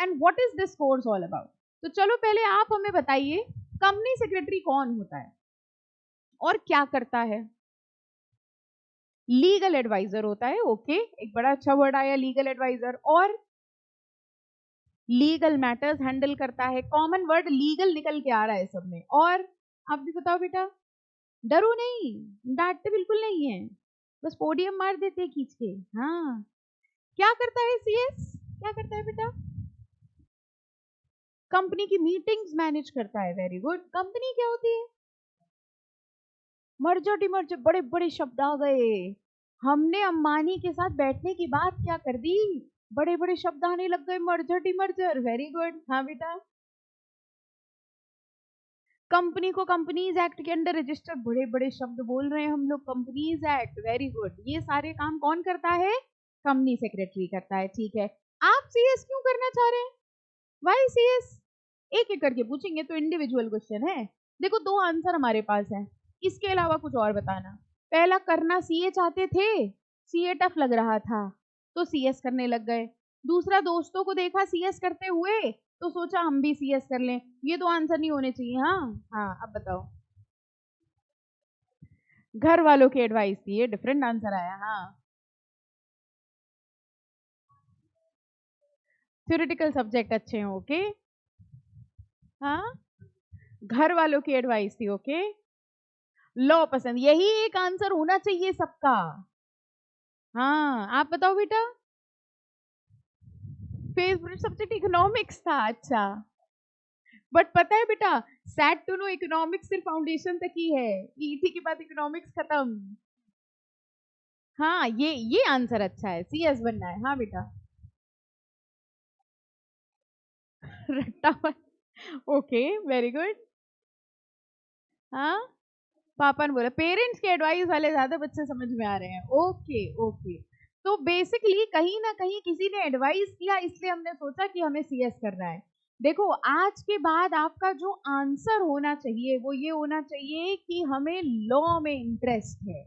And what is this course all about. तो चलो पहले आप हमें बताइए कंपनी सेक्रेटरी कौन होता है और क्या करता है। लीगल एडवाइजर होता है, ओके, एक बड़ा अच्छा वर्ड आया लीगल एडवाइजर। और लीगल मैटर्स हैंडल करता है, कॉमन वर्ड लीगल निकल के आ रहा है सब में। और आप भी बताओ बेटा, डरो नहीं, डांटते बिल्कुल नहीं है, बस पोडियम मार देते हैं खींच के। हाँ, क्या करता है सीएस, क्या करता है बेटा, कंपनी की मीटिंग्स मैनेज करता है। Very good. कंपनी क्या होती है, मर्जर डिमर्जर, बड़े बड़े शब्द आ गए, हमने अंबानी के साथ बैठने की बात क्या कर दी, बड़े बड़े शब्द आने लग गए, मर्जर डिमर्जर। Very good. हाँ बेटा, कंपनी को कंपनीज एक्ट के अंडर रजिस्टर, बड़े बड़े शब्द बोल रहे हैं हम लोग, कंपनीज एक्ट। Very good. ये सारे काम कौन करता है, कंपनी सेक्रेटरी करता है। ठीक है, आप सीएस क्यों करना चाह रहे हैं, वाई सीएस, एक एक करके पूछेंगे तो इंडिविजुअल क्वेश्चन है। देखो दो आंसर हमारे पास है, इसके अलावा कुछ और बताना। पहला, करना सीए चाहते थे, सीए टफ लग रहा था तो सीएस करने लग गए। दूसरा, दोस्तों को देखा सीएस करते हुए तो सोचा हम भी सीएस कर लें। ये दो आंसर नहीं होने चाहिए। हाँ हाँ, अब बताओ। घर वालों की एडवाइस थी, ये डिफरेंट आंसर आया। हाँ, थ्योरेटिकल सब्जेक्ट अच्छे हैं, ओके। हाँ, घर वालों की एडवाइस थी, ओके। लॉ पसंद, यही एक आंसर होना चाहिए सबका। हाँ, आप बताओ बेटा। फेवरेट सब्जेक्ट इकोनॉमिक्स था, अच्छा। बट पता है बेटा, सैड टू नो इकोनॉमिक्स सिर्फ फाउंडेशन तक ही है, ईटी के बाद इकोनॉमिक्स खत्म। हाँ, ये आंसर अच्छा है, सीएस बनना है। हाँ बेटा, रट्टा, ओके, वेरी गुड। हाँ, पापा ने बोला, पेरेंट्स के एडवाइस वाले ज्यादा बच्चे समझ में आ रहे हैं। ओके ओके, तो बेसिकली कहीं ना कहीं किसी ने एडवाइस किया, इसलिए हमने सोचा कि हमें सीएस करना है। देखो, आज के बाद आपका जो आंसर होना चाहिए वो ये होना चाहिए कि हमें लॉ में इंटरेस्ट है।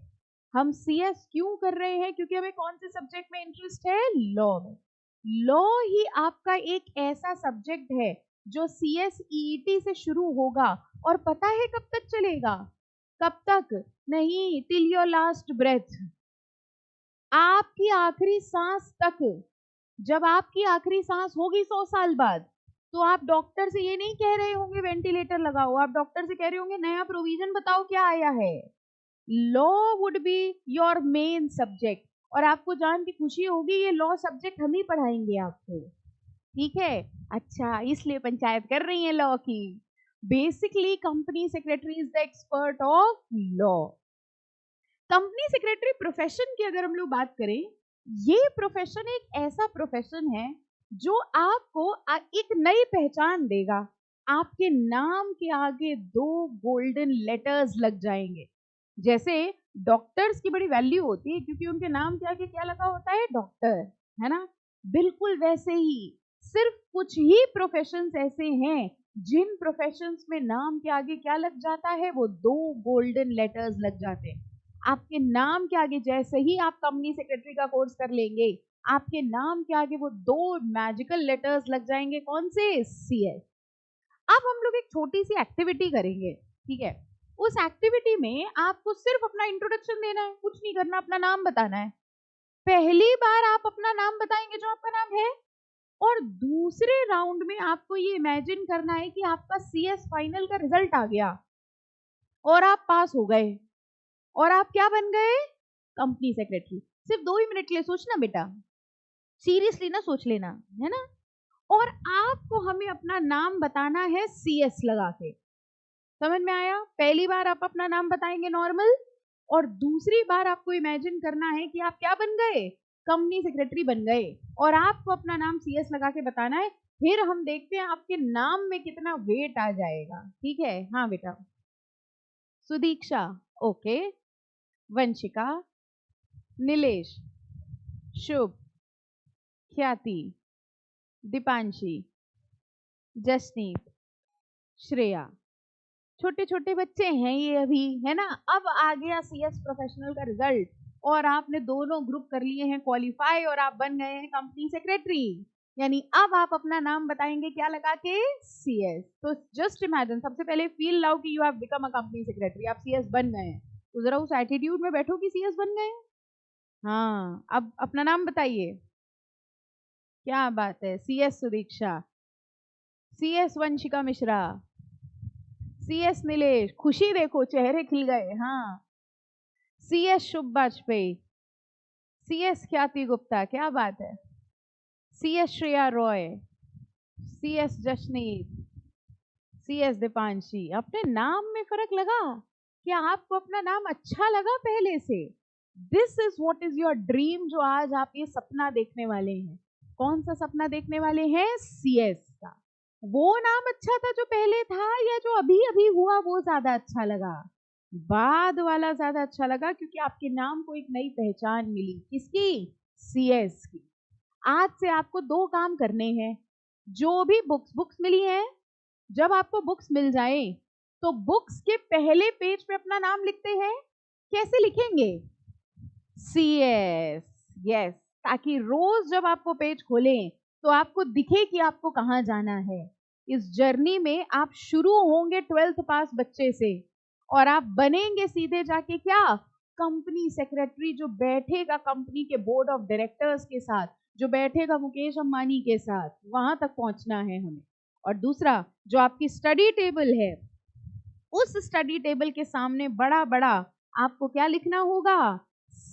हम सीएस क्यों कर रहे हैं, क्योंकि हमें कौन से सब्जेक्ट में इंटरेस्ट है, लॉ में। लॉ ही आपका एक ऐसा सब्जेक्ट है जो सीएस ईईटी से शुरू होगा, और पता है कब तक चलेगा, कब तक, नहीं, टिल योर लास्ट ब्रेथ, आपकी आखिरी सांस तक। जब आपकी आखिरी सांस होगी 100 साल बाद, तो आप डॉक्टर से ये नहीं कह रहे होंगे वेंटिलेटर लगाओ, आप डॉक्टर से कह रहे होंगे नया प्रोविजन बताओ क्या आया है। Law would be your main subject, और आपको जान की खुशी होगी ये लॉ सब्जेक्ट हम ही पढ़ाएंगे आपको। ठीक है, अच्छा, इसलिए पंचायत कर रही है लॉ की। Basically company secretary is the expert of law. Company secretary profession की अगर हम लोग बात करें, ये प्रोफेशन एक ऐसा प्रोफेशन है जो आपको एक नई पहचान देगा। आपके नाम के आगे 2 गोल्डन लेटर्स लग जाएंगे। जैसे डॉक्टर्स की बड़ी वैल्यू होती है क्योंकि उनके नाम के आगे क्या लगा होता है, डॉक्टर, है ना। बिल्कुल वैसे ही सिर्फ कुछ ही प्रोफेशंस ऐसे हैं जिन प्रोफेशंस में नाम के आगे क्या लग जाता है, वो 2 गोल्डन लेटर्स लग जाते हैं। आपके नाम के आगे जैसे ही आप कंपनी सेक्रेटरी का कोर्स कर लेंगे, आपके नाम के आगे वो 2 मैजिकल लेटर्स लग जाएंगे, कौन से, सीएस। अब हम लोग एक छोटी सी एक्टिविटी करेंगे, ठीक है। उस एक्टिविटी में आपको सिर्फ अपना इंट्रोडक्शन देना है, कुछ नहीं करना, अपना नाम बताना है। पहली बार आप अपना नाम बताएंगे जो आपका नाम है, और दूसरे राउंड में आपको ये इमेजिन करना है कि आपका सीएस फाइनल का रिजल्ट आ गया और आप पास हो गए, और आप क्या बन गए, कंपनी सेक्रेटरी। सिर्फ 2 ही मिनट के लिए सोचना बेटा, सीरियसली ना सोच लेना, है ना। और आपको हमें अपना नाम बताना है सीएस लगा के। समझ में आया, पहली बार आप अपना नाम बताएंगे नॉर्मल, और दूसरी बार आपको इमेजिन करना है कि आप क्या बन गए, कंपनी सेक्रेटरी बन गए, और आपको अपना नाम सीएस लगा के बताना है। फिर हम देखते हैं आपके नाम में कितना वेट आ जाएगा। ठीक है, हाँ बेटा। सुदीक्षा, ओके। वंशिका, नीलेश, शुभ, ख्याति, दीपांशी, जसनीत, श्रेया। छोटे छोटे बच्चे हैं ये अभी, है ना। अब आ गया सीएस प्रोफेशनल का रिजल्ट, और आपने दोनों ग्रुप कर लिए हैं क्वालिफाई, और आप बन गए हैं कंपनी सेक्रेटरी। यानी अब आप अपना नाम बताएंगे क्या लगा के, CS। तो जस्ट इमेजिन, सबसे पहले फील लाओ कि you have become a company secretary, आप CS बन गए हैं। तो जरा उस एटीट्यूड में बैठो कि CS बन गए हैं। हाँ, अब अपना नाम बताइए। क्या बात है, CS Sudiksha, CS Vanshika Mishra, CS Nilesh, खुशी देखो चेहरे खिल गए। हाँ, CS शुभ वाजपेयी, CS ख्याति गुप्ता, क्या बात है, CS Shreya Roy, CS जशनीत, CS Deepanshi. अपने नाम में फर्क लगा? क्या आपको अपना नाम अच्छा लगा पहले से? This is what is your dream, जो आज आप ये सपना देखने वाले हैं। कौन सा सपना देखने वाले हैं? CS का। वो नाम अच्छा था जो पहले था, या जो अभी अभी हुआ वो ज्यादा अच्छा लगा? बाद वाला ज्यादा अच्छा लगा, क्योंकि आपके नाम को एक नई पहचान मिली। किसकी? CS की। आज से आपको दो काम करने हैं। जो भी बुक्स मिली हैं, जब आपको बुक्स मिल जाए तो बुक्स के पहले पेज पे अपना नाम लिखते हैं। कैसे लिखेंगे? CS। यस, ताकि रोज जब आपको पेज खोलें तो आपको दिखे कि आपको कहाँ जाना है। इस जर्नी में आप शुरू होंगे 12th पास बच्चे से, और आप बनेंगे सीधे जाके क्या? कंपनी सेक्रेटरी, जो बैठेगा कंपनी के बोर्ड ऑफ डायरेक्टर्स के साथ, जो बैठेगा मुकेश अंबानी के साथ, वहां तक पहुंचना है हमें। और दूसरा, जो आपकी स्टडी टेबल है, उस स्टडी टेबल के सामने बड़ा बड़ा आपको क्या लिखना होगा?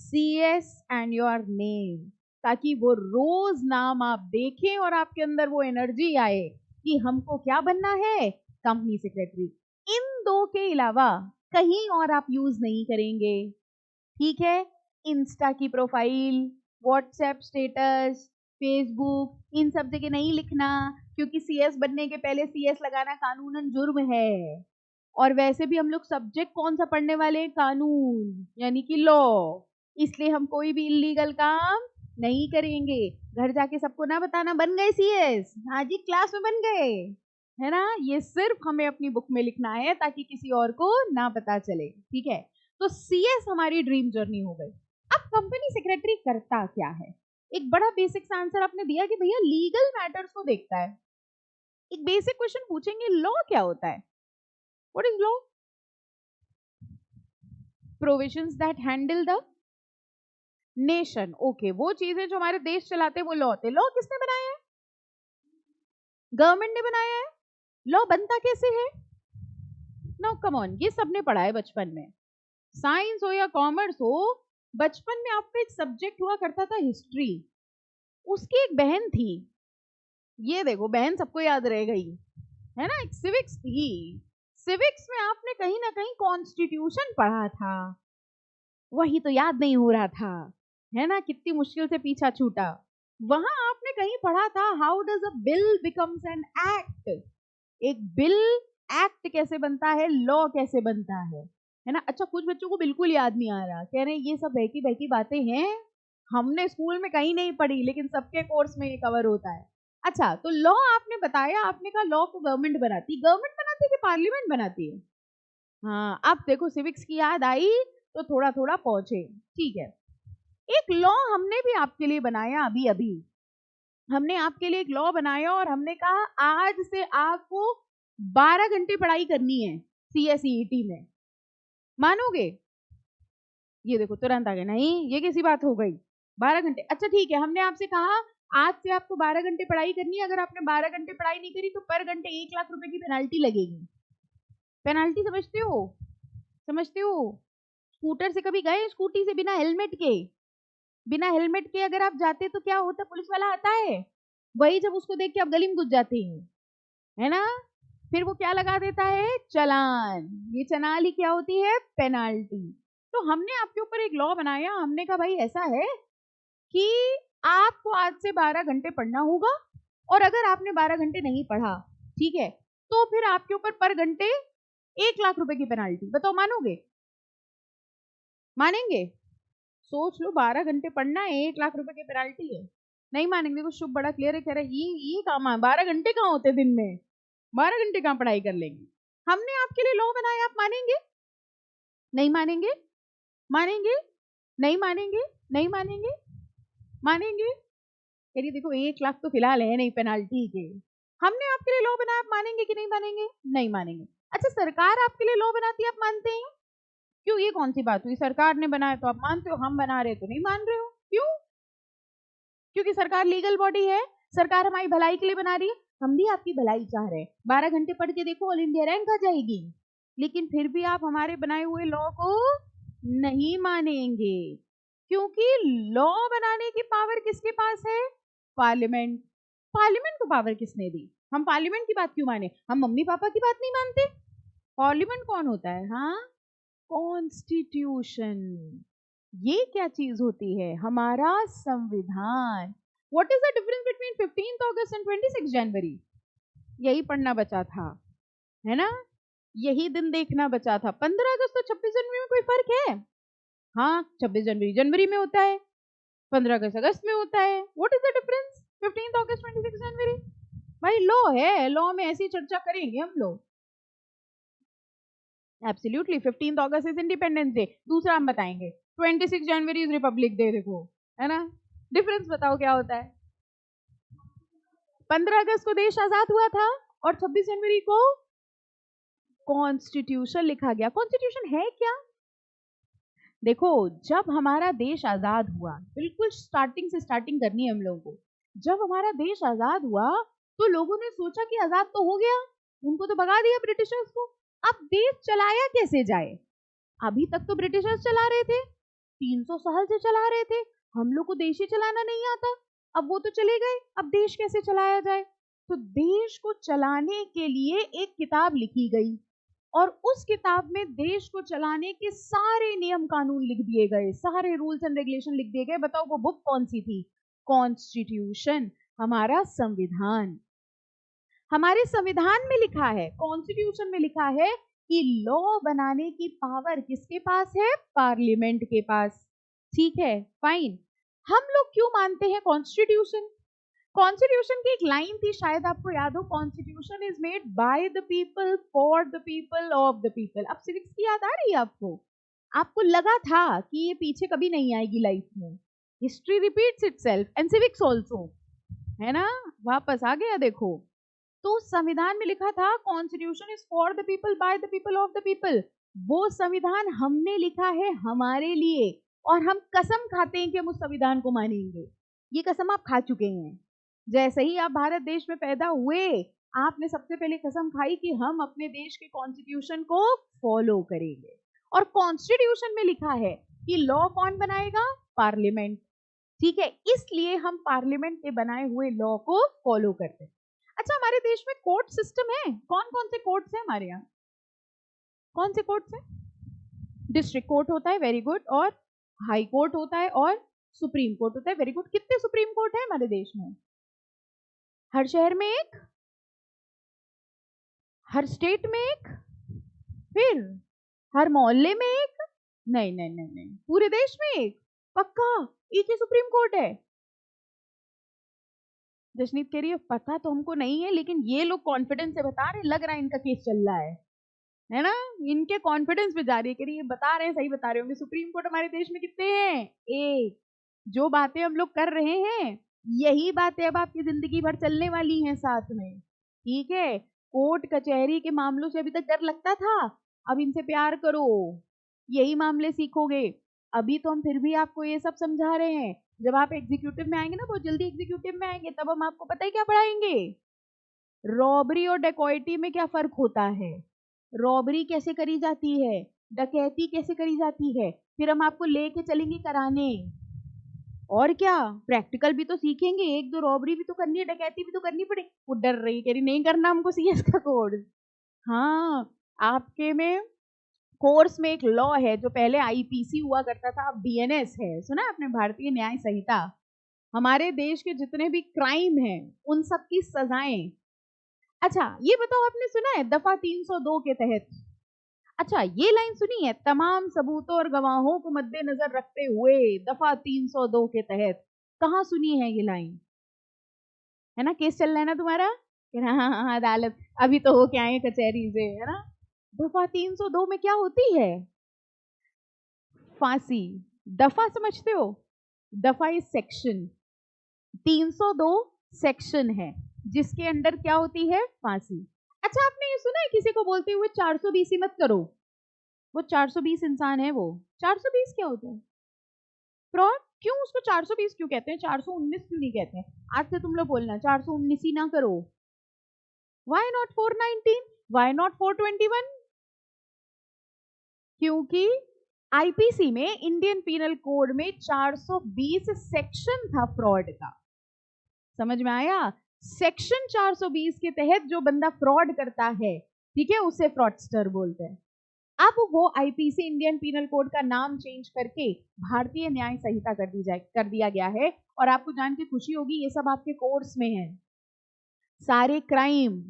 CS एंड योर नेम, ताकि वो रोज नाम आप देखें और आपके अंदर वो एनर्जी आए कि हमको क्या बनना है? Company secretary. इन दो के अलावा कहीं और आप यूज नहीं करेंगे, ठीक है? इंस्टा की प्रोफाइल, व्हाट्सएप स्टेटस, फेसबुक, इन सब जगह नहीं लिखना, क्योंकि CS बनने के पहले CS लगाना कानूनन जुर्म है। और वैसे भी हम लोग सब्जेक्ट कौन सा पढ़ने वाले हैं? कानून, यानी कि लॉ। इसलिए हम कोई भी इलीगल काम नहीं करेंगे। घर जाके सबको ना बताना बन गए CS, हाँ जी क्लास में बन गए, है ना? ये सिर्फ हमें अपनी बुक में लिखना है, ताकि किसी और को ना पता चले, ठीक है? तो CS हमारी ड्रीम जर्नी हो गई। अब कंपनी सेक्रेटरी करता क्या है? एक बड़ा बेसिक सा आंसर आपने दिया कि भैया लीगल मैटर्स को देखता है। एक बेसिक क्वेश्चन पूछेंगे, लॉ क्या होता है? What is law? Provisions that handle the nation. Okay, वो चीजें जो हमारे देश चलाते हैं वो लॉ होते हैं। लॉ किसने बनाया है? गवर्नमेंट ने बनाया है। लॉ बनता कैसे है? नो कम ऑन, ये सबने पढ़ा है बचपन में, साइंस हो या कॉमर्स हो। बचपन में आपका एक सब्जेक्ट हुआ करता था हिस्ट्री। उसकी एक बहन थी, ये देखो बहन सबको याद रह गई, है ना? एक सिविक्स थी। सिविक्स में आपने कहीं ना कहीं कॉन्स्टिट्यूशन पढ़ा था, वही तो याद नहीं हो रहा था, है ना? कितनी मुश्किल से पीछा छूटा। वहां आपने कहीं पढ़ा था how does a bill becomes an act. एक बिल एक्ट कैसे बनता है, लॉ कैसे बनता है ना? अच्छा, कुछ बच्चों को बिल्कुल याद नहीं आ रहा, कह रहे हैं ये सब बहकी बहकी बातें हैं, हमने स्कूल में कहीं नहीं पढ़ी, लेकिन सबके कोर्स में ये कवर होता है। अच्छा, तो लॉ आपने बताया, आपने कहा लॉ को गवर्नमेंट बनाती है कि पार्लियामेंट बनाती है? हाँ, अब देखो सिविक्स की याद आई तो थोड़ा थोड़ा पहुंचे, ठीक है। एक लॉ हमने भी आपके लिए बनाया, अभी अभी हमने आपके लिए एक लॉ बनाया, और हमने कहा आज से आपको 12 घंटे पढ़ाई करनी है CSET में। मानोगे? ये देखो तुरंत आ गए, नहीं ये कैसी बात हो गई? 12 घंटे? अच्छा ठीक है, हमने आपसे कहा आज से आपको 12 घंटे पढ़ाई करनी है, अगर आपने 12 घंटे पढ़ाई नहीं करी तो पर घंटे 1 लाख रुपए की पेनाल्टी लगेगी। पेनाल्टी समझते हो? समझते हो? स्कूटर से कभी गए? स्कूटी से बिना हेलमेट के, बिना हेलमेट के अगर आप जाते तो क्या होता? पुलिस वाला आता है, वही जब उसको देख के आप गली में घुस जाते हैं, है ना? फिर वो क्या लगा देता है? चलान। ये चलान ही क्या होती है? पेनाल्टी। तो हमने आपके ऊपर एक लॉ बनाया, हमने कहा भाई ऐसा है कि आपको आज से 12 घंटे पढ़ना होगा, और अगर आपने 12 घंटे नहीं पढ़ा, ठीक है, तो फिर आपके ऊपर पर घंटे 1 लाख रुपए की पेनाल्टी। बताओ मानोगे? मानेंगे? सोच लो, 12 घंटे पढ़ना है, 1 लाख रुपए की पेनाल्टी है। नहीं मानेंगे। देखो शुभ बड़ा क्लियर है, कह रहा है ये काम है, 12 घंटे कहाँ होते दिन में, 12 घंटे कहाँ पढ़ाई कर लेंगे? हमने आपके लिए लॉ बनाया, आप मानेंगे? नहीं मानेंगे? मानेंगे? नहीं मानेंगे? नहीं मानेंगे? मानेंगे? कह रही देखो 1 लाख तो फिलहाल है नहीं पेनाल्टी के, हमने आपके लिए लॉ बनाया, आप मानेंगे कि नहीं मानेंगे? नहीं मानेंगे। अच्छा सरकार आपके लिए लॉ बनाती है, आप मानते हैं? क्यों, ये कौन सी बात हुई? सरकार ने बनाया तो आप मानते हो, हम बना रहे तो नहीं मान रहे हो, क्यों? क्योंकि सरकार लीगल बॉडी है, सरकार हमारी भलाई के लिए बना रही है, हम भी आपकी भलाई चाह रहे हैं। 12 घंटे पढ़ के देखो, ऑल इंडिया रैंक आ जाएगी। लेकिन फिर भी आप हमारे बनाए हुए लॉ को नहीं मानेंगे, क्योंकि लॉ बनाने की पावर किसके पास है? पार्लियामेंट। पार्लियामेंट को पावर किसने दी? हम पार्लियामेंट की बात क्यों माने? हम मम्मी पापा की बात नहीं मानते? पार्लियामेंट कौन होता है? हाँ, कॉन्स्टिट्यूशन। ये क्या चीज होती है? हमारा संविधान। What is the difference between 15th August and 26 जनवरी? यही पढ़ना बचा था, है ना? यही दिन देखना बचा था। 15 अगस्त और 26 जनवरी में कोई फर्क है? हाँ, 26 जनवरी जनवरी में होता है, 15 अगस्त अगस्त में होता है। What is the difference 15th अगस्त 26 जनवरी? भाई लॉ है, लॉ में ऐसी चर्चा करेंगे हम लोग। Absolutely 15th August is independence day, दूसरा हम बताएंगे 26 जनवरी इज रिपब्लिक डे। देखो, है ना? डिफरेंस बताओ क्या होता है? 15 अगस्त को देश आजाद हुआ था और 26 जनवरी को कॉन्स्टिट्यूशन लिखा गया। कॉन्स्टिट्यूशन है क्या? देखो, जब हमारा देश आजाद हुआ, बिल्कुल स्टार्टिंग से स्टार्टिंग करनी है हम लोगों को। जब हमारा देश आजाद हुआ तो लोगों ने सोचा कि आजाद तो हो गया, उनको तो भगा दिया ब्रिटिशर्स को, अब देश चलाया कैसे जाए? अभी तक तो ब्रिटिशर्स चला रहे थे, 300 साल से चला रहे थे, हम लोग को देश ही चलाना नहीं आता। अब वो तो चले गए, अब देश कैसे चलाया जाए? तो देश को चलाने के लिए एक किताब लिखी गई और उस किताब में देश को चलाने के सारे नियम कानून लिख दिए गए, सारे रूल्स एंड रेगुलेशन लिख दिए गए। बताओ वो बुक कौन सी थी? कॉन्स्टिट्यूशन, हमारा संविधान। हमारे संविधान में लिखा है, कॉन्स्टिट्यूशन में लिखा है कि लॉ बनाने की पावर किसके पास है? पार्लियामेंट के पास। ठीक है, फाइन। हम लोग क्यों मानते हैं कॉन्स्टिट्यूशन? कॉन्स्टिट्यूशन की एक लाइन थी, शायद आपको याद हो, constitution is made by the people, for the people, of the people. अब सिविक्स की याद आ रही है आपको? आपको लगा था कि ये पीछे कभी नहीं आएगी लाइफ में। History repeats itself and civics also, है ना? वापस आ गया देखो। तो संविधान में लिखा था constitution is for the people, by the people, of the people. वो संविधान हमने लिखा है हमारे लिए, और हम कसम खाते हैं कि हम उस संविधान को मानेंगे। ये कसम आप खा चुके हैं। जैसे ही आप भारत देश में पैदा हुए, आपने सबसे पहले कसम खाई कि हम अपने देश के कॉन्स्टिट्यूशन को फॉलो करेंगे। और कॉन्स्टिट्यूशन में लिखा है कि लॉ कौन बनाएगा? पार्लियामेंट। ठीक है, इसलिए हम पार्लियामेंट के बनाए हुए लॉ को फॉलो करते हैं। अच्छा, हमारे देश में कोर्ट सिस्टम है। कौन कौन से कोर्ट्स हैं हमारे यहाँ? कौन से कोर्ट्स हैं? डिस्ट्रिक्ट कोर्ट होता है, वेरी गुड, और हाई कोर्ट होता है, और सुप्रीम कोर्ट होता है, वेरी गुड। कितने सुप्रीम कोर्ट है हमारे देश में? हर शहर में एक, हर स्टेट में एक, फिर हर मोहल्ले में एक? नहीं नहीं नहीं नहीं, पूरे देश में एक। पक्का एक ही सुप्रीम कोर्ट है? जशनीत कह रही है पता तो हमको नहीं है, लेकिन ये लोग कॉन्फिडेंस से बता रहे, लग रहा है इनका केस चल रहा है ना? इनके कॉन्फिडेंस पे जा रही है, कह रही है बता रहे हैं, सही बता रहे होंगे। सुप्रीम कोर्ट हमारे देश में कितने हैं? एक। जो बातें हम लोग कर रहे हैं, यही बातें अब आपकी जिंदगी भर चलने वाली हैं साथ में। ठीक है, कोर्ट कचहरी के मामलों से अभी तक डर लगता था, अब इनसे प्यार करो, यही मामले सीखोगे। अभी तो हम फिर भी आपको ये सब समझा रहे हैं, जब आप एग्जीक्यूटिव में आएंगे ना, बहुत जल्दी एग्जीक्यूटिव में आएंगे, तब हम आपको पता है क्या पढ़ाएंगे? रॉबरी और डकैती में क्या फर्क होता है, रॉबरी कैसे करी जाती है, डकैती कैसे करी जाती है, फिर हम आपको लेके चलेंगे कराने। और क्या, प्रैक्टिकल भी तो सीखेंगे, एक दो रॉबरी भी तो करनी है, डकैती भी तो करनी पड़ेगी। वो डर रही, कह रही नहीं करना हमको सीएस का कोर्स। हाँ, आपके में कोर्स में एक लॉ है, जो पहले आईपीसी हुआ करता था, अब बीएनएस है। सुना है आपने? भारतीय न्याय संहिता। हमारे देश के जितने भी क्राइम हैं, उन सब की सजाएं। अच्छा ये बताओ, आपने सुना है दफा 302 के तहत? अच्छा ये लाइन सुनी है, तमाम सबूतों और गवाहों को मद्देनजर रखते हुए दफा 302 के तहत? कहाँ सुनी है ये लाइन? है ना, केस चल रहा है ना तुम्हारा? हाँ हाँ हाँ, अदालत अभी तो हो के आए कचहरी से, है ना? दफा 302 में क्या होती है? फांसी। दफा समझते हो? दफा इज सेक्शन, 302 सेक्शन है जिसके अंडर क्या होती है, फांसी। अच्छा आपने ये सुना है किसी को बोलते हुए 420 ही मत करो, वो 420 इंसान है, वो 420 क्या होता है, फ्रॉड। क्यों उसको 420 क्यों कहते हैं, 419 क्यों नहीं कहते हैं? आज से तुम लोग बोलना 419 ही ना करो। Why not 419, why not 421? क्योंकि आईपीसी में, इंडियन पीनल कोड में 420 सेक्शन था फ्रॉड का। समझ में आया? सेक्शन 420 के तहत जो बंदा फ्रॉड करता है, ठीक है, उसे फ्रॉडस्टर बोलते हैं। अब वो आईपीसी, इंडियन पीनल कोड का नाम चेंज करके भारतीय न्याय संहिता कर दिया गया है। और आपको जान के खुशी होगी ये सब आपके कोर्स में है। सारे क्राइम,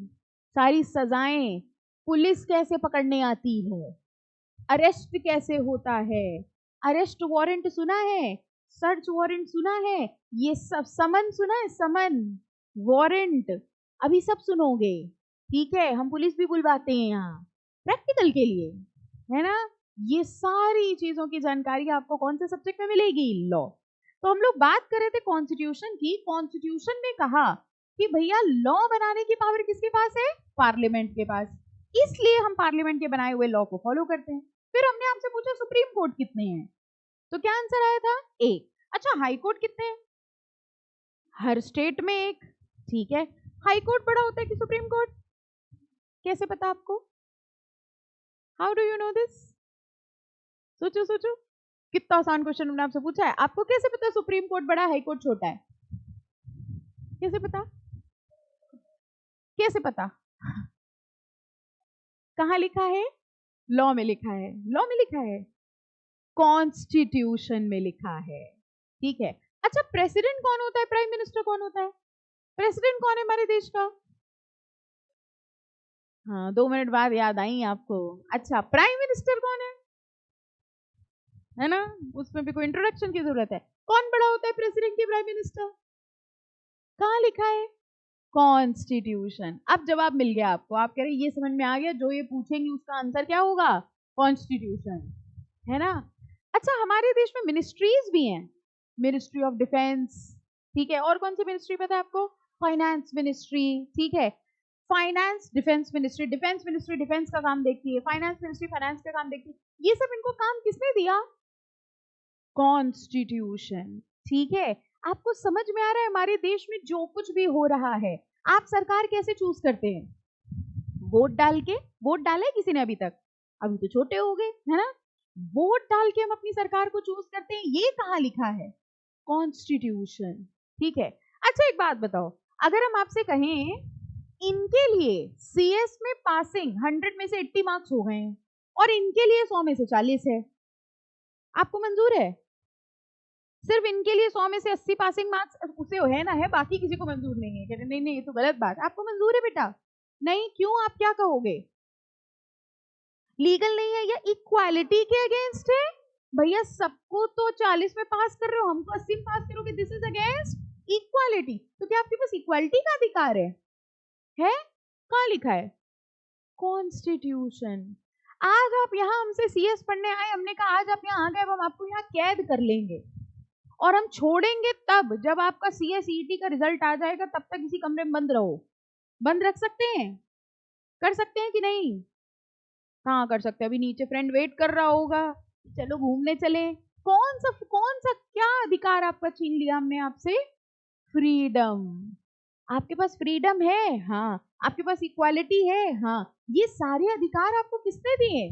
सारी सजाएं, पुलिस कैसे पकड़ने आती है, अरेस्ट कैसे होता है, अरेस्ट वारंट सुना है, सर्च वारंट सुना है, ये सब, समन सुना है, समन, वारंट, अभी सब सुनोगे। ठीक है, हम पुलिस भी बुलवाते हैं यहाँ प्रैक्टिकल के लिए, है ना। ये सारी चीजों की जानकारी आपको कौन से सब्जेक्ट में मिलेगी, लॉ। तो हम लोग बात कर रहे थे कॉन्स्टिट्यूशन की। कॉन्स्टिट्यूशन ने कहा कि भैया लॉ बनाने की पावर किसके पास है, पार्लियामेंट के पास, इसलिए हम पार्लियामेंट के बनाए हुए लॉ को फॉलो करते हैं। फिर हमने आपसे पूछा सुप्रीम कोर्ट कितने हैं, तो क्या आंसर आया था, एक। अच्छा हाई कोर्ट कितने हैं, हर स्टेट में एक, ठीक है। हाई कोर्ट बड़ा होता है कि सुप्रीम कोर्ट, कैसे पता आपको, how do you know this? सोचो सोचो, कितना आसान क्वेश्चन हमने आपसे पूछा है। आपको कैसे पता सुप्रीम कोर्ट बड़ा, हाई कोर्ट छोटा है, कैसे पता, कैसे पता? कहाँ लिखा है, लॉ में लिखा है, लॉ में लिखा है, कॉन्स्टिट्यूशन में लिखा है, ठीक है। अच्छा प्रेसिडेंट कौन होता है, प्राइम मिनिस्टर कौन होता है, प्रेसिडेंट कौन है हमारे देश का? हाँ 2 मिनट बाद याद आई आपको। अच्छा प्राइम मिनिस्टर कौन है ना, उसमें भी कोई इंट्रोडक्शन की जरूरत है। कौन बड़ा होता है प्रेसिडेंट की प्राइम मिनिस्टर, कहाँ लिखा है, कॉन्स्टिट्यूशन। अब जवाब मिल गया आपको, आप कह रहे ये समझ में आ गया, जो ये पूछेंगे उसका आंसर क्या होगा, कॉन्स्टिट्यूशन, है ना। अच्छा हमारे देश में मिनिस्ट्रीज भी हैं, मिनिस्ट्री ऑफ डिफेंस, ठीक है। और कौन सी मिनिस्ट्री पता है आपको, फाइनेंस मिनिस्ट्री, ठीक है। Finance, defence ministry, defence ministry defence का काम देखती है, फाइनेंस मिनिस्ट्री फाइनेंस का काम देखती है। ये सब इनको काम किसने दिया, कॉन्स्टिट्यूशन, ठीक है। आपको समझ में आ रहा है हमारे देश में जो कुछ भी हो रहा है, आप सरकार कैसे चूज करते हैं, वोट डाल के, वोट डाला है किसी ने अभी तक, अभी तो छोटे हो गए, है ना। वोट डाल के हम अपनी सरकार को चूज करते हैं, ये कहाँ लिखा है, कॉन्स्टिट्यूशन, ठीक है। अच्छा एक बात बताओ, अगर हम आपसे कहें इनके लिए सीएस में पासिंग 100 में से 80 मार्क्स हो गए हैं और इनके लिए 100 में से 40 है, आपको मंजूर है? सिर्फ इनके लिए 100 में से 80 पासिंग मार्क्स उसे है ना, है, बाकी किसी को मंजूर नहीं है। कहते नहीं नहीं ये तो गलत बात, आपको मंजूर है बेटा, नहीं, क्यों, आप क्या कहोगे, लीगल नहीं है या इक्वालिटी के अगेंस्ट है? भैया सबको तो 40 में पास कर रहे हो, हमको 80 में पास करोगे, दिस इज अगेंस्ट इक्वालिटी। तो क्या आपके पास इक्वालिटी का अधिकार है? कहाँ लिखा है, कॉन्स्टिट्यूशन। आज आप यहाँ हमसे सीएस पढ़ने आए, हमने कहा आज आप यहाँ आ गए, अब हम आपको यहाँ कैद कर लेंगे और हम छोड़ेंगे तब जब आपका सीएसईटी का रिजल्ट आ जाएगा, तब तक इसी कमरे में बंद रहो। बंद रख सकते हैं, कर सकते हैं कि नहीं? हाँ कर सकते हैं, अभी नीचे फ्रेंड वेट कर रहा होगा, चलो घूमने चले। कौन सा क्या अधिकार आपका छीन लिया हमने आपसे, फ्रीडम। आपके पास फ्रीडम है, हाँ, आपके पास इक्वालिटी है, हाँ, ये सारे अधिकार आपको किसने दिए,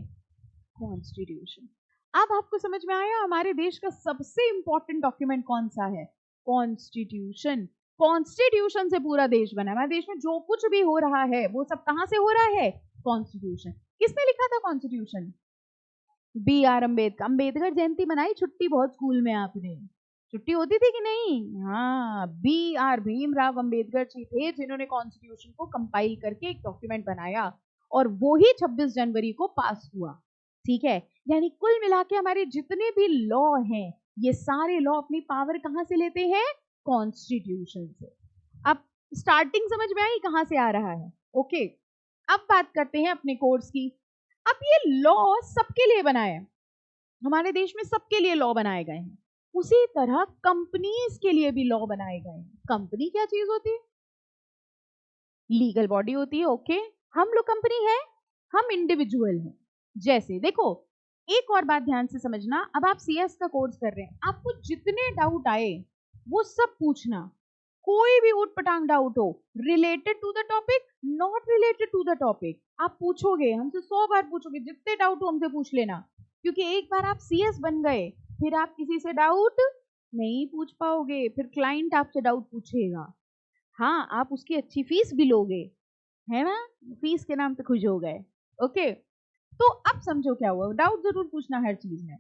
कॉन्स्टिट्यूशन। अब आपको समझ में आया हमारे देश का सबसे इंपॉर्टेंट डॉक्यूमेंट कौन सा है, कॉन्स्टिट्यूशन। कॉन्स्टिट्यूशन से पूरा देश बना है, हमारे देश में जो कुछ भी हो रहा है वो सब कहां से हो रहा है, कॉन्स्टिट्यूशन। किसने लिखा था constitution, B R Ambedkar. Ambedkar Jayanti मनाई छुट्टी बहुत स्कूल में आपने, छुट्टी होती थी कि नहीं? हाँ, बी आर भीमराव अम्बेडकर जी थे जिन्होंने कॉन्स्टिट्यूशन को कंपाइल करके एक डॉक्यूमेंट बनाया और वो ही 26 जनवरी को पास हुआ, ठीक है। यानी कुल मिला के हमारे जितने भी लॉ हैं, ये सारे लॉ अपनी पावर कहां से लेते हैं, कॉन्स्टिट्यूशन से। अब स्टार्टिंग समझ में आई कहां से आ रहा है, ओके। अब बात करते हैं अपने कोर्स की। अब ये लॉ सबके लिए बनाए हैं, हमारे देश में सबके लिए लॉ बनाए गए हैं, उसी तरह कंपनीज के लिए भी लॉ बनाए गए हैं। कंपनी क्या चीज होती है? लीगल बॉडी होती है। ओके, हम लोग कंपनी है, हम इंडिविजुअल हैं। जैसे देखो, एक और बात ध्यान से समझना, अब आप सीएस का कोर्स कर रहे हैं, आपको जितने डाउट आए वो सब पूछना, कोई भी उठ पटांग डाउट हो, related to the topic, not related to the topic, आप पूछोगे हमसे, 100 बार पूछोगे, जितने डाउट हो हमसे पूछ लेना, क्योंकि एक बार आप सीएस बन गए फिर आप किसी से डाउट नहीं पूछ पाओगे, फिर क्लाइंट आपसे डाउट पूछेगा। हाँ, आप उसकी अच्छी फीस भी लोगे, है ना, फीस के नाम पे खुश हो गए। ओके, तो अब समझो क्या हुआ, डाउट जरूर पूछना हर चीज में।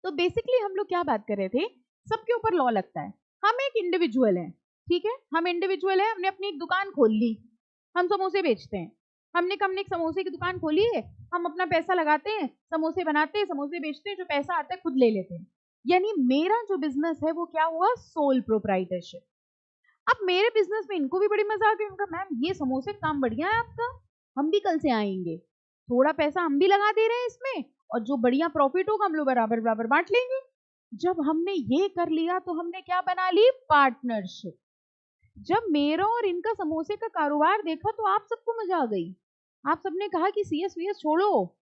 तो बेसिकली हम लोग क्या बात कर रहे थे, सबके ऊपर लॉ लगता है। हम एक इंडिविजुअल हैं, ठीक है, हम इंडिविजुअल है, हमने अपनी एक दुकान खोल ली, हम समोसे बेचते हैं, हमने एक समोसे की दुकान खोली है, हम अपना पैसा लगाते हैं, समोसे बनाते हैं, समोसे बेचते हैं, जो पैसा आता है खुद ले लेते हैं। यानी मेरा जो बिजनेस है वो क्या हुआ, सोल प्रोप्राइटरशिप। अब मेरे बिजनेस में इनको भी बड़ी मजा आ गई, उनका मैम ये समोसे काम बढ़िया है आपका, हम भी कल से आएंगे, थोड़ा पैसा हम भी लगा दे रहे हैं इसमें, और जो बढ़िया प्रॉफिट होगा हम लोग बराबर बराबर बांट लेंगे। जब हमने ये कर लिया तो हमने क्या बना ली, पार्टनरशिप। जब मेरा और इनका समोसे का कारोबार देखा तो आप सबको मजा आ गई, आप सबने कहा कि सीएस वीएस छोड़ो,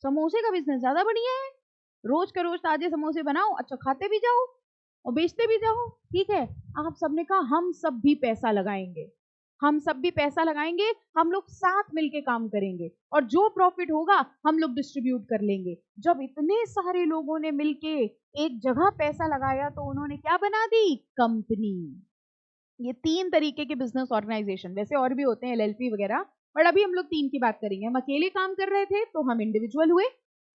समोसे का बिजनेस ज्यादा बढ़िया है, रोज का रोज ताजे समोसे बनाओ, अच्छा खाते भी जाओ और बेचते भी जाओ। ठीक है, आप सबने कहा हम सब भी पैसा लगाएंगे, हम सब भी पैसा लगाएंगे, हम लोग साथ मिलके काम करेंगे, और जो प्रॉफिट होगा हम लोग डिस्ट्रीब्यूट कर लेंगे। जब इतने सारे लोगों ने मिलके एक जगह पैसा लगाया तो उन्होंने क्या बना दी, कंपनी। ये 3 तरीके के बिजनेस ऑर्गेनाइजेशन, वैसे और भी होते हैं एलएलपी वगैरह, बट अभी हम लोग 3 की बात करेंगे। हम अकेले काम कर रहे थे तो हम इंडिविजुअल हुए,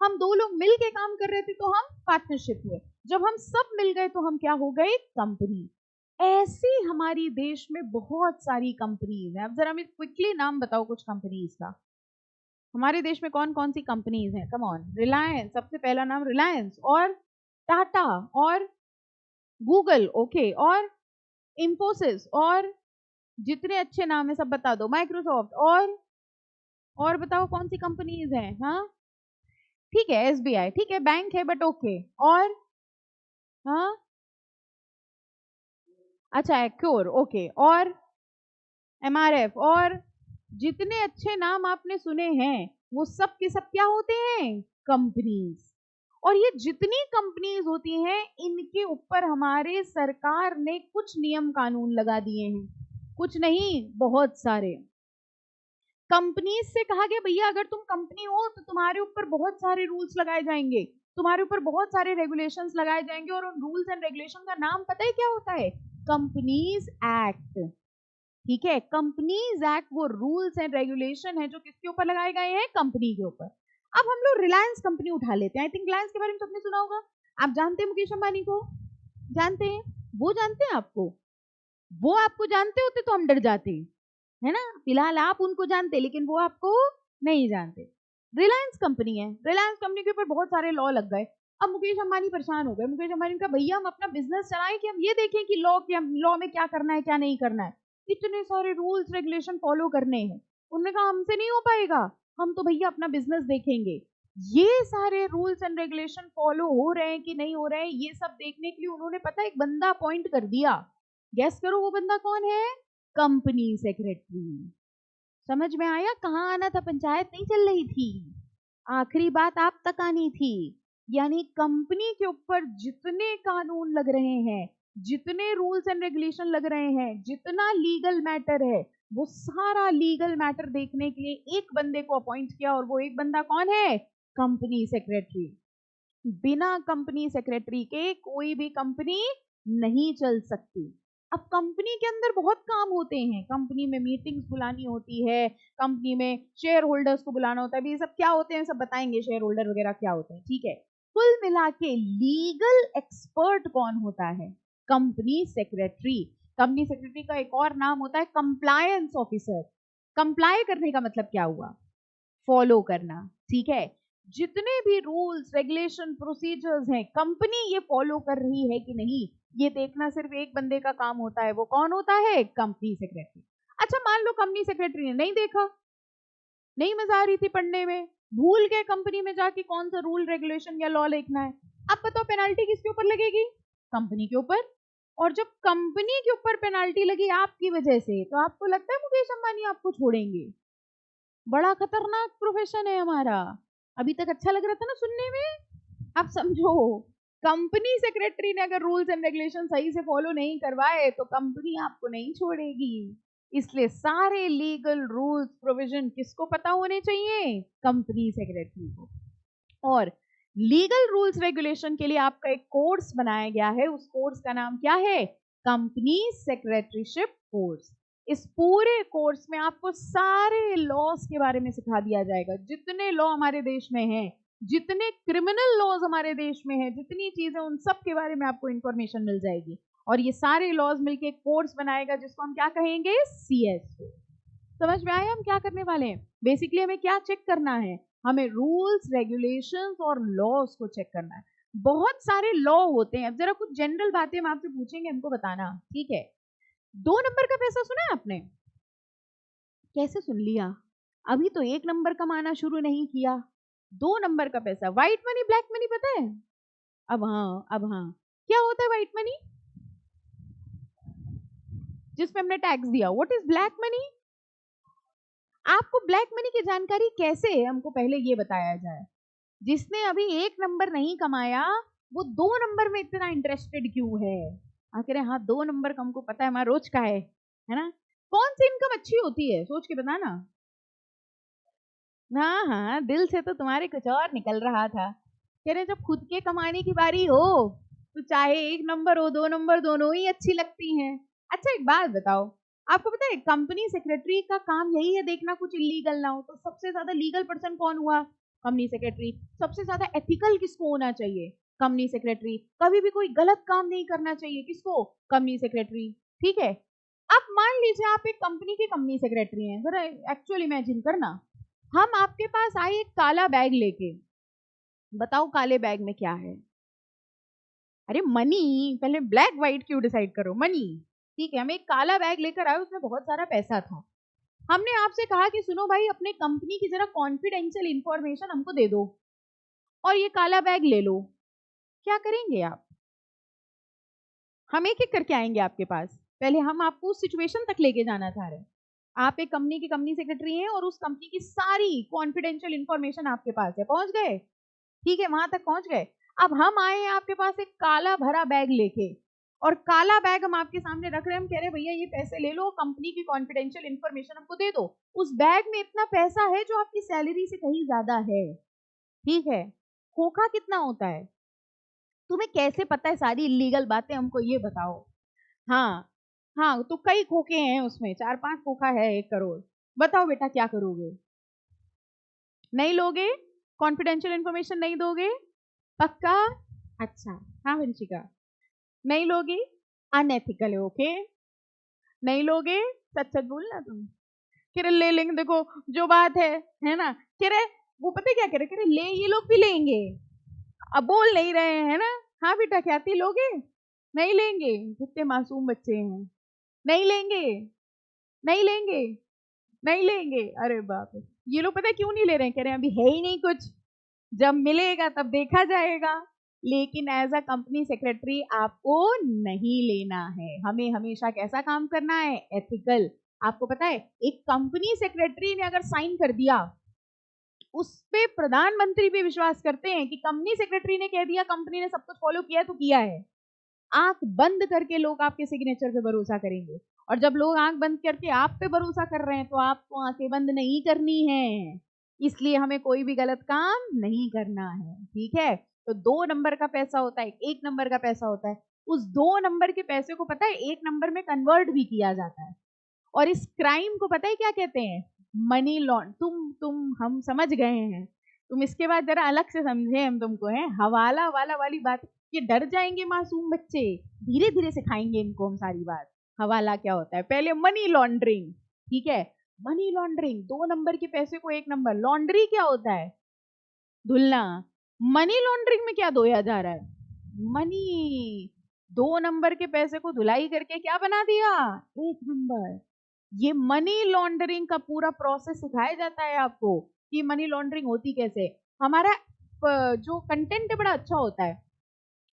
हम 2 लोग मिल के काम कर रहे थे तो हम पार्टनरशिप हुए, जब हम सब मिल गए तो हम क्या हो गए, कंपनी। ऐसी हमारी देश में बहुत सारी कंपनीज हैं। अब जरा मैं क्विकली नाम बताओ कुछ कंपनीज का, हमारे देश में कौन कौन सी कंपनीज हैं, कम ऑन। रिलायंस, सबसे पहला नाम रिलायंस, और टाटा, और गूगल, ओके, और इंफोसिस, और जितने अच्छे नाम है सब बता दो, माइक्रोसॉफ्ट, और बताओ कौन सी कंपनीज हैं, हाँ ठीक है, एसबीआई, ठीक है बैंक है बट ओके, और हाँ अच्छा एक्योर, ओके, और एमआरएफ, और जितने अच्छे नाम आपने सुने हैं वो सब के सब क्या होते हैं, कंपनीज। और ये जितनी कंपनीज होती हैं इनके ऊपर हमारे सरकार ने कुछ नियम कानून लगा दिए हैं, कुछ नहीं बहुत सारे। कंपनीज से कहा गया भैया अगर तुम कंपनी हो तो तुम्हारे ऊपर बहुत सारे रूल्स लगाए जाएंगे, तुम्हारे ऊपर बहुत सारे रेगुलेशंस लगाए जाएंगे, और उन रूल्स एंड रेगुलेशन का नाम पता है क्या होता है, कंपनीज एक्ट। ठीक है, कंपनीज एक्ट वो रूल्स एंड रेगुलेशन है जो किसके ऊपर लगाए गए हैं, कंपनी के ऊपर। अब हम लोग रिलायंस कंपनी उठा लेते हैं, आई थिंक रिलायंस के बारे में सबने सुना होगा, आप जानते हैं मुकेश अंबानी को, जानते हैं, वो जानते हैं आपको, वो आपको जानते होते तो हम डर जाते, है ना, फिलहाल आप उनको जानते लेकिन वो आपको नहीं जानते। रिलायंस कंपनी है, रिलायंस कंपनी के ऊपर बहुत सारे लॉ लग गए। अब मुकेश अंबानी परेशान हो गए, मुकेश अंबानी का भैया हम अपना बिजनेस चलाएं कि हम ये देखें कि लॉ में क्या करना है क्या नहीं करना है, इतने सारे रूल्स रेगुलेशन फॉलो करने हैं। उन्होंने कहा हमसे नहीं हो पाएगा, हम तो भैया अपना बिजनेस देखेंगे। ये सारे रूल्स एंड रेगुलेशन फॉलो हो रहे हैं कि नहीं हो रहे हैं, ये सब देखने के लिए उन्होंने पता एक बंदा अपॉइंट कर दिया, गेस करो वो बंदा कौन है, कंपनी सेक्रेटरी। समझ में आया, कहाँ आना था, पंचायत नहीं चल रही थी, आखिरी बात आप तक आनी थी। यानी कंपनी के ऊपर जितने कानून लग रहे हैं, जितने रूल्स एंड रेगुलेशन लग रहे हैं, जितना लीगल मैटर है, वो सारा लीगल मैटर देखने के लिए एक बंदे को अपॉइंट किया, और वो एक बंदा कौन है, कंपनी सेक्रेटरी। बिना कंपनी सेक्रेटरी के कोई भी कंपनी नहीं चल सकती। अब कंपनी के अंदर बहुत काम होते हैं, कंपनी में मीटिंग्स बुलानी होती है, कंपनी में शेयर होल्डर्स को बुलाना होता है, ये सब क्या होते हैं सब बताएंगे, शेयर होल्डर वगैरह क्या होते हैं, ठीक है। कुल मिला के लीगल एक्सपर्ट कौन होता है, कंपनी सेक्रेटरी। कंपनी सेक्रेटरी का एक और नाम होता है कंप्लायंस ऑफिसर। कंप्लाई करने का मतलब क्या हुआ, फॉलो करना, ठीक है। जितने भी रूल्स रेगुलेशन प्रोसीजर्स हैं कंपनी ये फॉलो कर रही है कि नहीं, ये देखना सिर्फ एक बंदे का काम होता है, वो कौन होता है, कंपनी सेक्रेटरी। अच्छा मान लो कंपनी सेक्रेटरी ने नहीं देखा, नहीं मजा आ रही थी पढ़ने में, भूल गए कंपनी में जाके कौन सा रूल रेगुलेशन या लॉ लिखना है, अब बताओ पेनाल्टी किसके ऊपर लगेगी, कंपनी के ऊपर। और जब कंपनी के ऊपर पेनाल्टी लगी आपकी वजह से, तो आपको लगता है मुकेश अंबानी आपको छोड़ेंगे? बड़ा खतरनाक प्रोफेशन है हमारा। अभी तक अच्छा लग रहा था ना सुनने में, आप समझो कंपनी सेक्रेटरी ने अगर रूल्स एंड रेगुलेशन सही से फॉलो नहीं करवाए तो कंपनी आपको नहीं छोड़ेगी। इसलिए सारे लीगल रूल्स प्रोविजन किसको पता होने चाहिए? कंपनी सेक्रेटरी को। और लीगल रूल्स रेगुलेशन के लिए आपका एक कोर्स बनाया गया है, उस कोर्स का नाम क्या है? Company secretaryship course. इस पूरे कोर्स में आपको सारे लॉज के बारे में सिखा दिया जाएगा, जितने लॉ हमारे देश में हैं, जितने क्रिमिनल लॉज हमारे देश में हैं, जितनी चीजें, उन सब के बारे में आपको इंफॉर्मेशन मिल जाएगी। और ये सारे लॉज मिलके एक कोर्स बनाएगा जिसको हम क्या कहेंगे? CS। समझ में आया हम क्या करने वाले हैं? बेसिकली हमें क्या चेक करना है? हमें रूल्स, रेगुलेशंस और लॉज को चेक करना है। बहुत सारे लॉ होते हैं। अब जरा कुछ जनरल बातें हम आपसे पूछेंगे, हमको बताना, ठीक है? 2 नंबर का पैसा सुना है आपने? कैसे सुन लिया? अभी तो 1 नंबर कमाना शुरू नहीं किया। 2 नंबर का पैसा, व्हाइट मनी, ब्लैक मनी पता है? अब हाँ, क्या होता है व्हाइट मनी? जिसमें हमने टैक्स दिया। What is black money? आपको ब्लैक मनी की जानकारी कैसे है, हमको पहले ये बताया जाए। जिसने अभी 1 नंबर नहीं कमाया, वो 2 नंबर में इतना इंटरेस्टेड क्यों है? आखिर हाँ, 2 नंबर का हमको पता है, हमारा रोज का है ना? कौन सी इनकम अच्छी होती है, सोच के बताना। हाँ हाँ, दिल से तो तुम्हारे कुछ और निकल रहा था। कह रहे जब खुद के कमाने की बारी हो तो चाहे 1 नंबर हो, 2 नंबर, दोनों ही अच्छी लगती हैं। अच्छा एक बात बताओ, आपको पता है कंपनी सेक्रेटरी का काम यही है देखना कुछ इलीगल ना हो। तो सबसे ज्यादा लीगल पर्सन कौन हुआ? Company secretary. सबसे ज्यादा एथिकल किसको होना चाहिए? Company secretary. कभी भी कोई गलत काम नहीं करना चाहिए, किसको? Company secretary. ठीक है, अब मान लीजिए आप एक कंपनी के कंपनी सेक्रेटरी हैं, जरा एक्चुअल इमेजिन करना, हम आपके पास आए एक काला बैग लेके। बताओ काले बैग में क्या है? अरे मनी। पहले ब्लैक व्हाइट क्यों डिसाइड करो? मनी। ठीक है, हम एक काला बैग लेकर आए, उसमें बहुत सारा पैसा था। हमने आपसे कहा कि सुनो भाई, अपने कंपनी की जरा कॉन्फिडेंशियल इंफॉर्मेशन हमको दे दो और ये काला बैग ले लो। क्या करेंगे आप? हम एक एक करके आएंगे आपके पास। पहले हम आपको उस सिचुएशन तक लेके जाना चाह रहे हैं। आप एक कंपनी की कंपनी सेक्रेटरी हैं और उस कंपनी की सारी कॉन्फिडेंशियल इंफॉर्मेशन आपके पास है। पहुंच गए? ठीक है, वहां तक पहुंच गए। अब हम आए हैं आपके पास एक काला भरा बैग लेके, और काला बैग हम आपके सामने रख रहे हैं। हम कह रहे हैं भैया ये पैसे ले लो, कंपनी की कॉन्फिडेंशियल इंफॉर्मेशन हमको दे दो। उस बैग में इतना पैसा है जो आपकी सैलरी से कहीं ज्यादा है। ठीक है, खोखा कितना होता है? तुम्हें कैसे पता है सारी इलीगल बातें, हमको ये बताओ। हाँ हाँ, तो कई खोखे हैं उसमें, 4-5 खोखा है 1 करोड़। बताओ बेटा क्या करोगे? नहीं लोगे? कॉन्फिडेंशियल इंफॉर्मेशन नहीं दोगे? पक्का? अच्छा। हाँ वंशिका, नहीं लोगे? अनएथिकल है, ओके? नहीं लोगे? सच सच बोलना तुम। कह रहे ले लेंगे, देखो जो बात है ना? कह रहे वो पता क्या कह रहे ले, ये लोग भी लेंगे। अब बोल नहीं रहे हैं ना? हाँ बेटा, ख्याति लोगे? नहीं लेंगे? कितने मासूम बच्चे हैं। नहीं लेंगे? नहीं लेंगे? नहीं लेंगे? अरे बाप रे, ये लोग पता है क्यों नहीं ले रहे हैं? कह रहे हैं अभी है ही नहीं कुछ, जब मिलेगा तब देखा जाएगा। लेकिन एज अ कंपनी सेक्रेटरी आपको नहीं लेना है। हमें हमेशा कैसा काम करना है? एथिकल। आपको पता है एक कंपनी सेक्रेटरी ने अगर साइन कर दिया, उस पे प्रधानमंत्री भी विश्वास करते हैं कि कंपनी सेक्रेटरी ने कह दिया, कंपनी ने सब कुछ फॉलो किया तो किया है। आंख बंद करके लोग आपके सिग्नेचर पे भरोसा करेंगे, और जब लोग आंख बंद करके आप पे भरोसा कर रहे हैं तो आपको आंखें बंद नहीं करनी है। इसलिए हमें कोई भी गलत काम नहीं करना है। ठीक है, तो 2 नंबर का पैसा होता है, 1 नंबर का पैसा होता है। उस 2 नंबर के पैसे को पता है 1 नंबर में कन्वर्ट भी किया जाता है। और इस क्राइम को पता है क्या कहते हैं? Money law and. तुम हम समझ गए हैं। तुम इसके बाद जरा अलग से समझे हम तुमको, है हवाला वाला वाली बात। ये डर जाएंगे मासूम बच्चे, धीरे धीरे सिखाएंगे इनको हम सारी बात। हवाला क्या होता है? पहले मनी लॉन्ड्रिंग। ठीक है, मनी लॉन्ड्रिंग, 2 नंबर के पैसे को 1 नंबर। लॉन्ड्री क्या होता है? धुलना। मनी लॉन्ड्रिंग में क्या धोया जा रहा है? मनी। 2 नंबर के पैसे को धुलाई करके क्या बना दिया? 1 नंबर। ये मनी लॉन्ड्रिंग का पूरा प्रोसेस सिखाया जाता है आपको कि मनी लॉन्ड्रिंग होती कैसे। हमारा जो कंटेंट है बड़ा अच्छा होता है।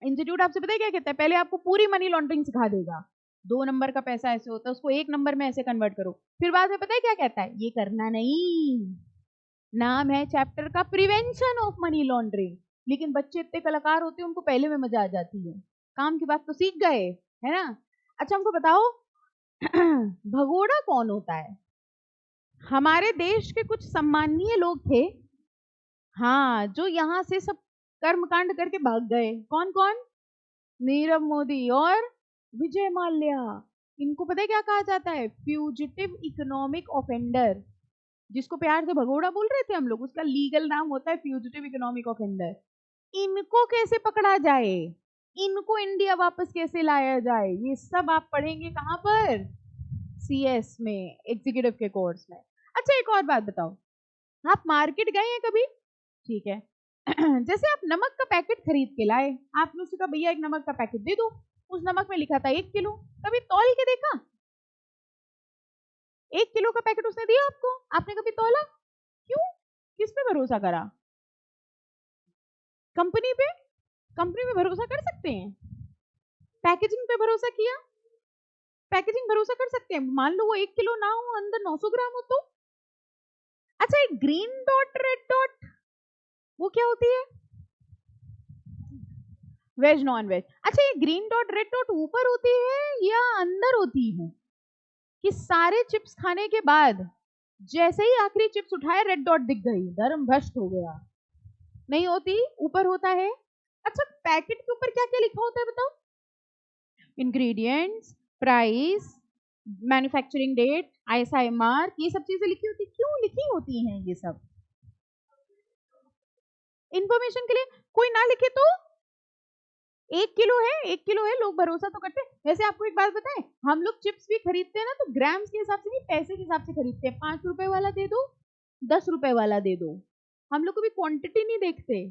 इंस्टीट्यूट आपसे पता है क्या कहता है, पहले आपको पूरी मनी लॉन्ड्रिंग सिखा देगा, 2 नंबर का पैसा ऐसे होता है, उसको 1 नंबर में ऐसे कन्वर्ट करो। फिर बाद में पता है क्या कहता है, ये करना नहीं, नाम है चैप्टर का प्रिवेंशन ऑफ मनी लॉन्ड्रिंग। लेकिन बच्चे इतने कलाकार होते हैं, उनको पहले में मजा आ जाती है, काम की बात तो सीख गए, है ना। अच्छा हमको बताओ भगोड़ा कौन होता है? हमारे देश के कुछ सम्मानीय लोग थे, हाँ, जो यहाँ से सब कर्मकांड करके भाग गए। कौन कौन? नीरव मोदी और विजय माल्या। इनको पता है क्या कहा जाता है? Fugitive economic offender. जिसको प्यार से भगोड़ा बोल रहे थे हम लोग, उसका लीगल नाम होता है फ्यूजिटिव इकोनॉमिक ऑफेंडर। इनको कैसे पकड़ा जाए, इनको इंडिया वापस कैसे लाया जाए, ये सब आप पढ़ेंगे कहां पर? सीएस में, एग्जीक्यूटिव के कोर्स में। अच्छा एक और बात बताओ, आप मार्केट गए हैं कभी? ठीक है जैसे आप नमक का पैकेट खरीद के लाए, आपने उससे कहा भैया एक नमक का पैकेट दे दो, उस नमक में लिखा था 1 किलो, कभी तौल के देखा? 1 किलो का पैकेट उसने दिया आपको, आपने कभी तौला? क्यों? किस पे भरोसा करा? कंपनी पे? कंपनी पे भरोसा कर सकते हैं? पैकेजिंग पे भरोसा किया? पैकेजिंग भरोसा कर सकते हैं? मान लो वो 1 किलो ना हो, अंदर 900 ग्राम हो तो? अच्छा एक ग्रीन डॉट रेड डॉट, वो क्या होती है? Veg non veg. अच्छा ये ग्रीन डॉट रेड डॉट ऊपर होती है या अंदर होती है? कि सारे चिप्स खाने के बाद जैसे ही आखिरी चिप्स उठाए रेड डॉट दिख गई, धर्म भ्रष्ट हो गया। नहीं होती, ऊपर होता है। अच्छा पैकेट के ऊपर क्या क्या लिखा होता है बताओ? Ingredients, price, manufacturing date, ISI mark, ये सब चीजें लिखी होती। क्यों लिखी होती हैं ये सब? इंफॉर्मेशन के लिए। कोई ना लिखे तो 1 किलो है, 1 किलो है, लोग भरोसा तो करते हैं। वैसे आपको एक बात बताएं, हम लोग चिप्स भी खरीदते हैं ना, तो ग्राम्स के हिसाब से नहीं, पैसे के हिसाब से खरीदते हैं। 5 रुपए वाला दे दो, 10 रुपए वाला दे दो, हम लोग कभी क्वांटिटी नहीं देखते।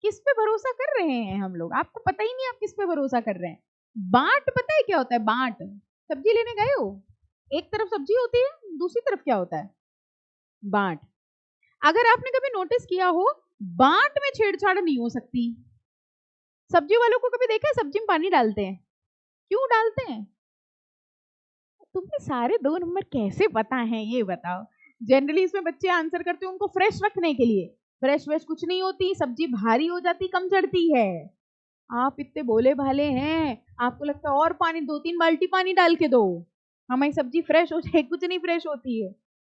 किस पे भरोसा कर रहे हैं हम लोग? आपको पता ही नहीं आप किस पे भरोसा कर रहे हैं। बाट पता है क्या होता है? बाट, सब्जी लेने गए हो, एक तरफ सब्जी होती है, दूसरी तरफ क्या होता है? बाट। अगर आपने कभी नोटिस किया हो, बाट में छेड़छाड़ नहीं हो सकती। सब्जी वालों को कभी देखा है सब्जी में पानी डालते हैं? क्यों डालते हैं? तुम्हें सारे 2 नंबर कैसे पता है ये बताओ? जनरली इसमें बच्चे आंसर करते हैं उनको फ्रेश रखने के लिए। फ्रेश वेश कुछ नहीं होती, सब्जी भारी हो जाती, कम चढ़ती है। आप इतने भोले भाले हैं, आपको लगता है और पानी 2-3 बाल्टी पानी डाल के दो, हमारी सब्जी फ्रेश हो जाए। कुछ नहीं फ्रेश होती है।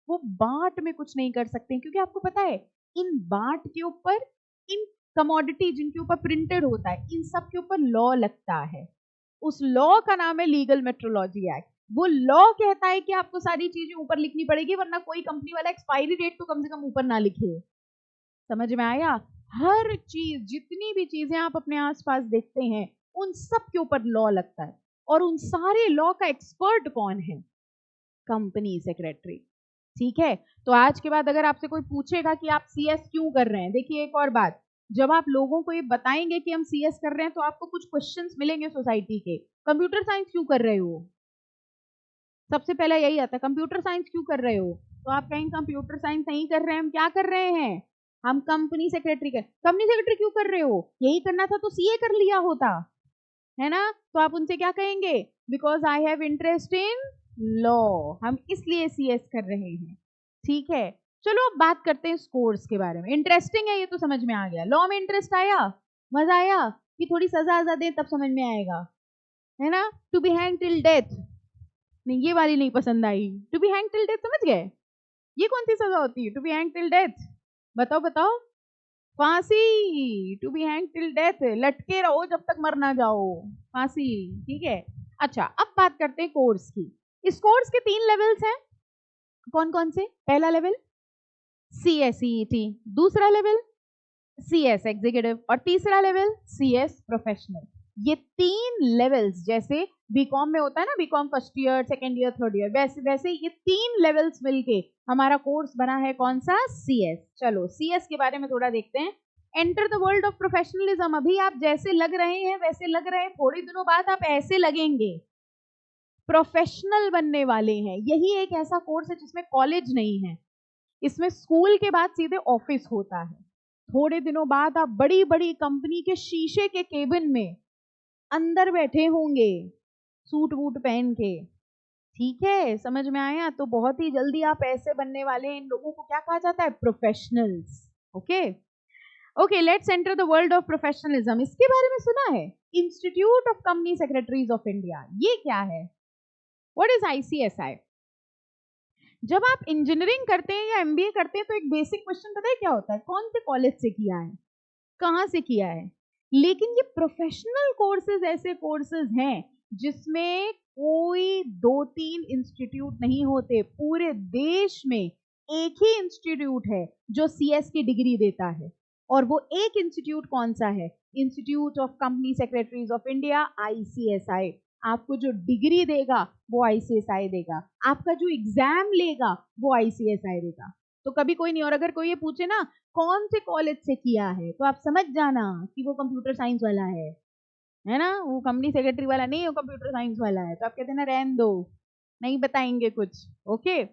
वो बाट में कुछ नहीं कर सकते, क्योंकि आपको पता है इन बाट के ऊपर, इन कमोडिटी जिनके ऊपर प्रिंटेड होता है, इन सब के ऊपर लॉ लगता है। उस लॉ का नाम है लीगल मेट्रोलॉजी एक्ट। वो लॉ कहता है कि आपको सारी चीजें ऊपर लिखनी पड़ेगी, वरना कोई कंपनी वाला एक्सपायरी डेट तो कम से कम ऊपर ना लिखे। समझ में आया? हर चीज, जितनी भी चीजें आप अपने आसपास देखते हैं, उन सब के ऊपर लॉ लगता है। और उन सारे लॉ का एक्सपर्ट कौन है? Company secretary. ठीक है, तो आज के बाद अगर आपसे कोई पूछेगा कि आप सीएस क्यों कर रहे हैं, देखिए एक और बात, जब आप लोगों को ये बताएंगे कि हम सीएस कर रहे हैं, तो आपको कुछ क्वेश्चंस मिलेंगे सोसाइटी के। कंप्यूटर साइंस क्यों कर रहे हो? सबसे पहले यही आता है, कंप्यूटर साइंस क्यों कर रहे हो? तो आप कहेंगे कंप्यूटर साइंस नहीं कर रहे हैं, हम क्या कर रहे हैं? हम कंपनी सेक्रेटरी कर। कंपनी सेक्रेटरी क्यों कर रहे हो? यही करना था तो सीए कर लिया होता, है ना। तो आप उनसे क्या कहेंगे? Because I have interest in law, हम इसलिए सीएस कर रहे हैं। ठीक है, चलो अब बात करते हैं स्कोर्स के बारे में। इंटरेस्टिंग है ये तो समझ में आ गया। लॉ में इंटरेस्ट आया, मजा आया कि थोड़ी सजा वजा दें तब समझ में आएगा, है ना। To be hang till death, नहीं ये वाली नहीं पसंद आई। To be hang till death समझ गए? ये कौन सी सजा होती है to be hang till death? बताओ बताओ। फांसी। To be hang till death, लटके रहो जब तक मर ना जाओ, फांसी। ठीक है, अच्छा अब बात करते हैं कोर्स की। इस कोर्स के 3 लेवल्स हैं, कौन कौन से? पहला लेवल CSEET, दूसरा लेवल CS एग्जीक्यूटिव, और तीसरा लेवल CS प्रोफेशनल। ये 3 लेवल्स, जैसे बीकॉम में होता है ना, BCom first year, second year, third year, वैसे वैसे ये 3 लेवल्स मिलके हमारा कोर्स बना है। कौन सा? CS। चलो CS के बारे में थोड़ा देखते हैं। Enter the world of professionalism. अभी आप जैसे लग रहे हैं वैसे लग रहे हैं, थोड़े दिनों बाद आप ऐसे लगेंगे, प्रोफेशनल बनने वाले हैं। यही एक ऐसा कोर्स है जिसमें कॉलेज नहीं है, इसमें स्कूल के बाद सीधे ऑफिस होता है। थोड़े दिनों बाद आप बड़ी बड़ी कंपनी के शीशे के केबिन में अंदर बैठे होंगे सूट वूट पहन के। ठीक है, समझ में आया? तो बहुत ही जल्दी आप ऐसे बनने वाले हैं। इन लोगों को क्या कहा जाता है? Professionals. Okay okay, let's enter the world of professionalism. इसके बारे में सुना है? Institute of company secretaries of India. ये क्या है? What is ICSI? जब आप इंजीनियरिंग करते हैं या MBA करते हैं तो एक बेसिक क्वेश्चन पता है क्या होता है? कौन से कॉलेज से किया है, कहाँ से किया है। लेकिन ये प्रोफेशनल कोर्सेज ऐसे कोर्सेज हैं जिसमें कोई 2-3 इंस्टीट्यूट नहीं होते, पूरे देश में एक ही इंस्टीट्यूट है जो CS की डिग्री देता है। और वो एक इंस्टीट्यूट कौन सा है? Institute of company secretaries of India, ICSI। आपको जो डिग्री देगा वो ICSI देगा, आपका जो एग्जाम लेगा वो ICSI देगा। तो कभी कोई नहीं। और अगर कोई ये पूछे ना कौन से कॉलेज से किया है, तो आप समझ जाना कि वो कंप्यूटर साइंस वाला है ना, वो कंपनी सेक्रेटरी वाला नहीं, वो कंप्यूटर साइंस वाला है। तो आप कहते हैं ना रहन दो, नहीं बताएंगे कुछ। ओके,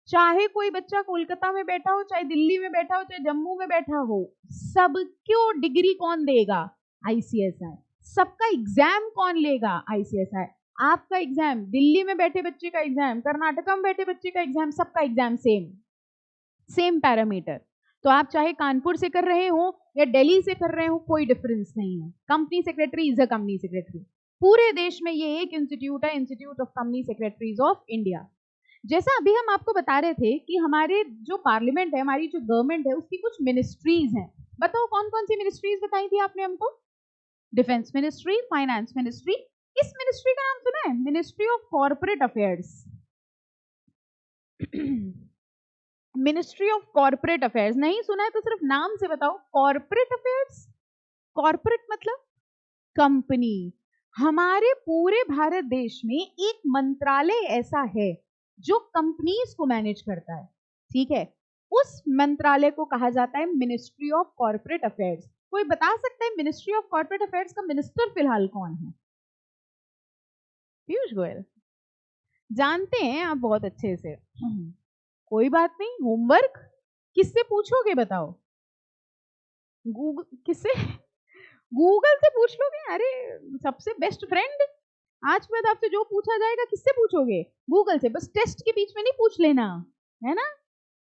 चाहे कोई बच्चा कोलकाता में बैठा हो, चाहे दिल्ली में बैठा हो, चाहे जम्मू में बैठा हो, सबको डिग्री कौन देगा? ICSI। सबका एग्जाम कौन लेगा? ICSI। आपका एग्जाम, दिल्ली में बैठे बच्चे का एग्जाम, कर्नाटक में बैठे बच्चे का एग्जाम, सबका एग्जाम सेम पैरामीटर। तो आप चाहे कानपुर से कर रहे हो या दिल्ली से कर रहे हो, कोई डिफरेंस नहीं है। Company secretary is a company secretary. पूरे देश में ये एक इंस्टीट्यूट है, institute of company secretaries of India. जैसा अभी हम आपको बता रहे थे कि हमारे जो पार्लियामेंट है, हमारी जो गवर्नमेंट है, उसकी कुछ मिनिस्ट्रीज हैं। बताओ कौन कौन सी मिनिस्ट्रीज बताई थी आपने हमको? Defence ministry, finance ministry. इस मिनिस्ट्री का नाम सुना है? Ministry of corporate affairs. Ministry of corporate affairs नहीं सुना है तो सिर्फ नाम से बताओ। कॉर्पोरेट अफेयर्स, कॉर्पोरेट मतलब कंपनी। हमारे पूरे भारत देश में एक मंत्रालय ऐसा है जो कंपनीज को मैनेज करता है। ठीक है, उस मंत्रालय को कहा जाता है मिनिस्ट्री ऑफ कॉर्पोरेट अफेयर्स। कोई बता सकता है मिनिस्ट्री ऑफ कॉर्पोरेट अफेयर्स का मिनिस्टर फिलहाल कौन है? पीयूष गोयल। जानते हैं आप बहुत अच्छे से। कोई बात नहीं, होमवर्क किससे पूछोगे बताओ? गूगल? किससे? गूगल से पूछ लोगे? अरे सबसे बेस्ट फ्रेंड। आज के बाद आपसे जो पूछा जाएगा किससे पूछोगे? गूगल से। बस टेस्ट के बीच में नहीं पूछ लेना, है ना।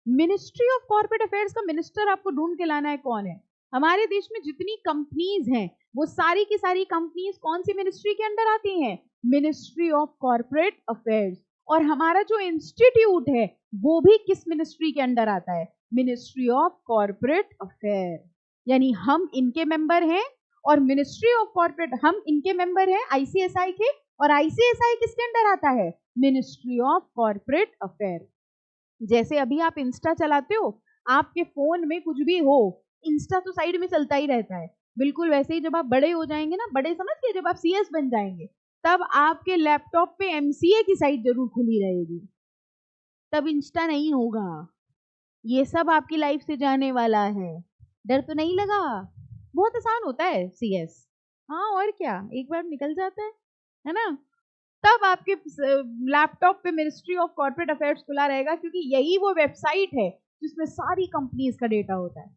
मिनिस्ट्री ऑफ कॉर्पोरेट अफेयर्स का मिनिस्टर आपको ढूंढ के लाना है कौन है। हमारे देश में जितनी कंपनीज हैं वो सारी की सारी कंपनीज कौन सी मिनिस्ट्री के अंडर आती हैं? Ministry of corporate affairs. और हमारा जो इंस्टीट्यूट है वो भी किस मिनिस्ट्री के अंडर आता है? Ministry of corporate affair. यानी हम इनके मेंबर हैं और मिनिस्ट्री ऑफ कॉर्पोरेट, हम इनके मेंबर हैं ICSI के। और ICSI किसके अंडर आता है? Ministry of corporate affair. जैसे अभी आप इंस्टा चलाते हो, आपके फोन में कुछ भी हो, इंस्टा तो साइड में चलता ही रहता है। बिल्कुल वैसे ही जब आप बड़े हो जाएंगे ना, बड़े समझ के जब आप CS बन जाएंगे, तब आपके लैपटॉप पे MCA की साइट जरूर खुली रहेगी, तब इंस्टा नहीं होगा। ये सब आपकी लाइफ से जाने वाला है। डर तो नहीं लगा? बहुत आसान होता है CS। हाँ और क्या, एक बार निकल जाता है ना। तब आपके लैपटॉप पे मिनिस्ट्री ऑफ कॉर्पोरेट अफेयर्स खुला रहेगा, क्योंकि यही वो वेबसाइट है जिसमें सारी कंपनीज का डेटा होता है।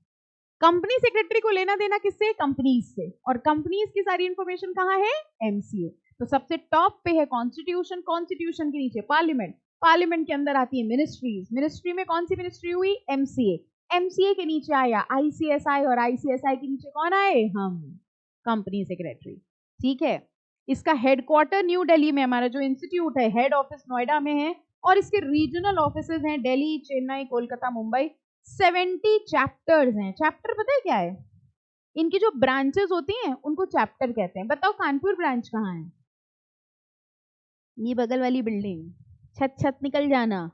कंपनी सेक्रेटरी को लेना देना किससे? कंपनीज से। और कंपनीज की सारी इंफॉर्मेशन कहाँ है? MCA। तो सबसे टॉप पे है कॉन्स्टिट्यूशन, कॉन्स्टिट्यूशन के नीचे पार्लियामेंट, पार्लियामेंट के अंदर आती है मिनिस्ट्रीज, मिनिस्ट्री में कौन सी मिनिस्ट्री हुई? MCA, MCA के नीचे आया ICSI, और ICSI के नीचे कौन आए? हम, कंपनी सेक्रेटरी। ठीक है, इसका हेडक्वार्टर न्यू दिल्ली में, हमारा जो इंस्टीट्यूट है हेड ऑफिस नोएडा में है, और इसके रीजनल ऑफिसेज हैं दिल्ली, चेन्नई, कोलकाता, मुंबई। 70 चैप्टर्स हैं। चैप्टर पता है क्या है? इनकी जो ब्रांचेस होती हैं उनको चैप्टर कहते हैं। बताओ कानपुर ब्रांच कहाँ है? ये बगल वाली बिल्डिंग, छत छत निकल जाना।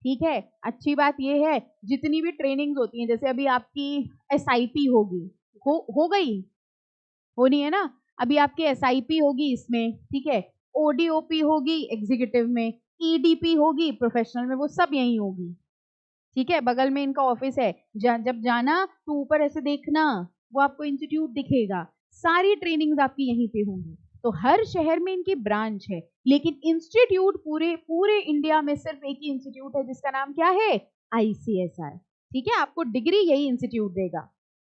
ठीक है, अच्छी बात ये है जितनी भी ट्रेनिंग्स होती हैं, जैसे अभी आपकी SIP होगी, हो गई, होनी है ना। अभी आपकी SIP होगी इसमें, ठीक है, ODOP होगी एग्जीक्यूटिव में, EDP होगी प्रोफेशनल में, वो सब यही होगी। ठीक है, बगल में इनका ऑफिस है। जब जाना तो ऊपर ऐसे देखना, वो आपको इंस्टीट्यूट दिखेगा। सारी ट्रेनिंग्स आपकी यहीं पे होंगी। तो हर शहर में इनकी ब्रांच है, लेकिन इंस्टीट्यूट पूरे इंडिया में सिर्फ एक ही इंस्टीट्यूट है जिसका नाम क्या है? ICSI। ठीक है, आपको डिग्री यही इंस्टीट्यूट देगा।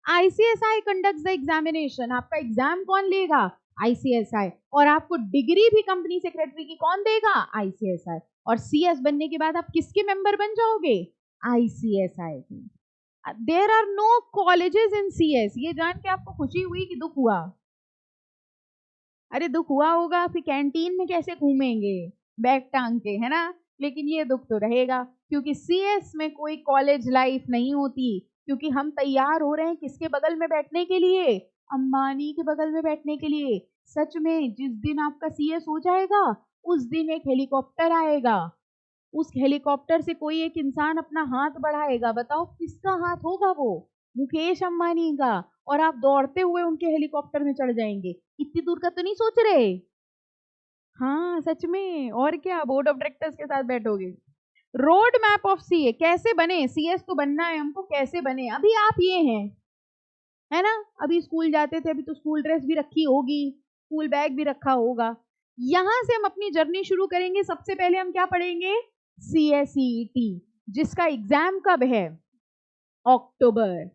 ICSI conducts the examination. आपका एग्जाम कौन लेगा? ICSI। और आपको डिग्री भी कंपनी सेक्रेटरी की कौन देगा? ICSI। और CS बनने के बाद आप किसके मेंबर बन जाओगे? ICSI की। There are no colleges in CS। ये जान के आपको खुशी हुई कि दुख हुआ? अरे दुख हुआ होगा, फिर कैंटीन में कैसे घूमेंगे बैग टांग के, है ना? लेकिन ये दुख तो रहेगा, क्योंकि CS में कोई कॉलेज लाइफ नहीं होती, क्योंकि हम तैयार हो रहे हैं किसके बगल में बैठने के लिए? अंबानी के बगल में बैठने के लिए। सच में जिस दिन आपका CS हो जाएगा, उस दिन एक हेलीकॉप्टर आएगा, उस हेलीकॉप्टर से कोई एक इंसान अपना हाथ बढ़ाएगा, बताओ किसका हाथ होगा वो? मुकेश अंबानी का। और आप दौड़ते हुए उनके हेलीकॉप्टर में चढ़ जाएंगे। इतनी दूर का तो नहीं सोच रहे? हाँ सच में, और क्या, बोर्ड ऑफ डायरेक्टर्स के साथ बैठोगे। रोड मैप ऑफ सीए, कैसे बने? CS तो बनना है हमको, कैसे बने? अभी आप ये हैं, है ना? अभी स्कूल जाते थे, अभी तो स्कूल ड्रेस भी रखी होगी, स्कूल बैग भी रखा होगा। यहां से हम अपनी जर्नी शुरू करेंगे। सबसे पहले हम क्या पढ़ेंगे? CSET, जिसका एग्जाम कब है? अक्टूबर।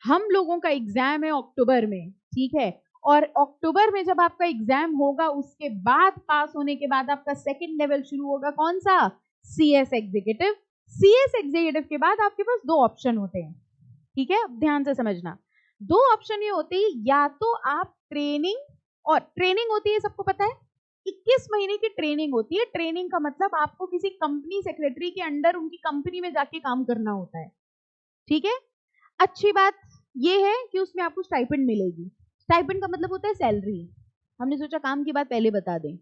हम लोगों का एग्जाम है अक्टूबर में, ठीक है? और अक्टूबर में जब आपका एग्जाम होगा, उसके बाद पास होने के बाद आपका सेकंड लेवल शुरू होगा। कौन सा? CS executive. CS एग्जीक्यूटिव के बाद आपके पास दो ऑप्शन होते हैं, ठीक है? अब ध्यान से समझना। दो ऑप्शन ये होते हैं, या तो आप ट्रेनिंग, और ट्रेनिंग होती है सबको पता है, 21 महीने की ट्रेनिंग होती है। ट्रेनिंग का मतलब आपको किसी कंपनी सेक्रेटरी के अंडर उनकी कंपनी में जाके काम करना होता है, ठीक है? अच्छी बात ये है कि उसमें आपको स्टाइपेंड मिलेगी। स्टाइपेंड का मतलब होता है सैलरी। हमने सोचा काम की बात पहले बता दें,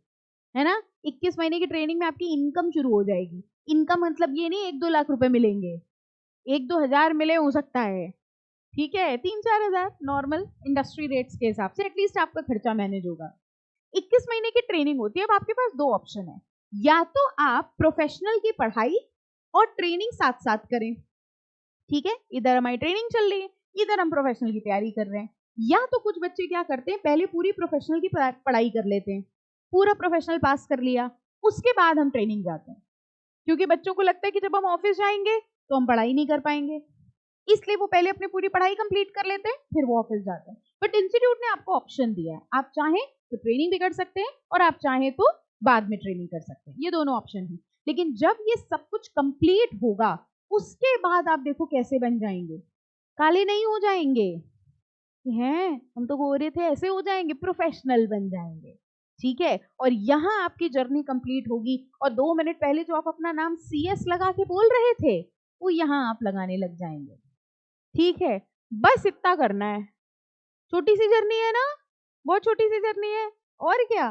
है ना? 21 महीने की ट्रेनिंग में आपकी इनकम शुरू हो जाएगी। इनकम मतलब ये नहीं 1-2 लाख रुपए मिलेंगे, 1-2 हजार मिले हो सकता है, ठीक है? 3-4 हजार नॉर्मल इंडस्ट्री रेट्स के हिसाब से एटलीस्ट आपका खर्चा मैनेज होगा। 21 महीने की ट्रेनिंग होती है। अब आपके पास दो ऑप्शन है, या तो आप प्रोफेशनल की पढ़ाई और ट्रेनिंग साथ साथ करें, ठीक है? इधर हमारी ट्रेनिंग चल रही है, इधर हम प्रोफेशनल की तैयारी कर रहे हैं। या तो कुछ बच्चे क्या करते हैं, पहले पूरी प्रोफेशनल की पढ़ाई कर लेते हैं, पूरा प्रोफेशनल पास कर लिया, उसके बाद हम ट्रेनिंग जाते हैं, क्योंकि बच्चों को लगता है कि जब हम ऑफिस जाएंगे तो हम पढ़ाई नहीं कर पाएंगे, इसलिए वो पहले अपनी पूरी पढ़ाई कंप्लीट कर लेते हैं, फिर वो ऑफिस जाते हैं। बट इंस्टीट्यूट ने आपको ऑप्शन दिया है, आप चाहें तो ट्रेनिंग भी कर सकते हैं और आप चाहें तो बाद में ट्रेनिंग कर सकते हैं, ये दोनों ऑप्शन है। लेकिन जब ये सब कुछ कंप्लीट होगा, उसके बाद आप देखो कैसे बन जाएंगे, काले नहीं हो जाएंगे, हैं हम तो गोरे थे ऐसे हो जाएंगे, प्रोफेशनल बन जाएंगे, ठीक है? और यहाँ आपकी जर्नी कंप्लीट होगी, और 2 मिनट पहले जो आप अपना नाम CS लगा के बोल रहे थे, वो यहाँ आप लगाने लग जाएंगे, ठीक है? बस इतना करना है। छोटी सी जर्नी है ना, बहुत छोटी सी जर्नी है, और क्या?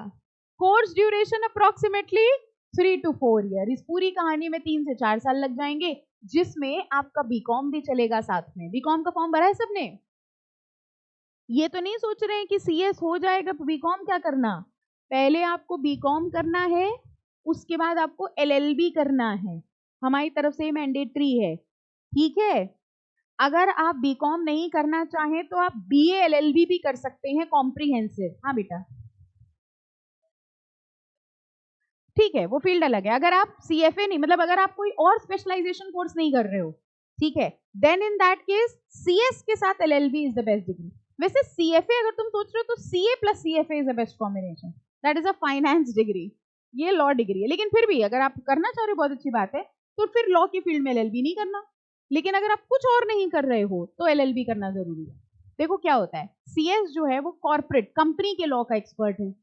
Course duration approximately 3 to 4 year. इस पूरी कहानी में 3 से 4 साल लग जाएंगे, जिसमें आपका बीकॉम भी चलेगा साथ में। बीकॉम का फॉर्म भरा है सबने? ये तो नहीं सोच रहे हैं कि CS हो जाएगा तो बीकॉम क्या करना? पहले आपको बीकॉम करना है, उसके बाद आपको LLB करना है, हमारी तरफ से मैंडेटरी है, ठीक है? अगर आप बीकॉम नहीं करना चाहें तो आप BA LLB भी कर सकते हैं, कॉम्प्रिहेंसिव। हाँ बेटा, ठीक है, वो फील्ड अलग है। अगर आप CFA नहीं, मतलब अगर आप कोई और स्पेशलाइजेशन कोर्स नहीं कर रहे हो, ठीक है, then in that case CS के साथ LLB is the best degree. वैसे CFA अगर तुम सोच रहे हो तो CA plus CFA is the best combination, that is a finance degree, ये लॉ डिग्री है। लेकिन फिर भी अगर आप करना चाह रहे हो, बहुत अच्छी बात है, तो फिर लॉ की फील्ड में LLB नहीं करना। लेकिन अगर आप कुछ और नहीं कर रहे हो तो LLB करना जरूरी है। देखो क्या होता है, CS जो है वो कॉर्पोरेट कंपनी के लॉ का एक्सपर्ट है,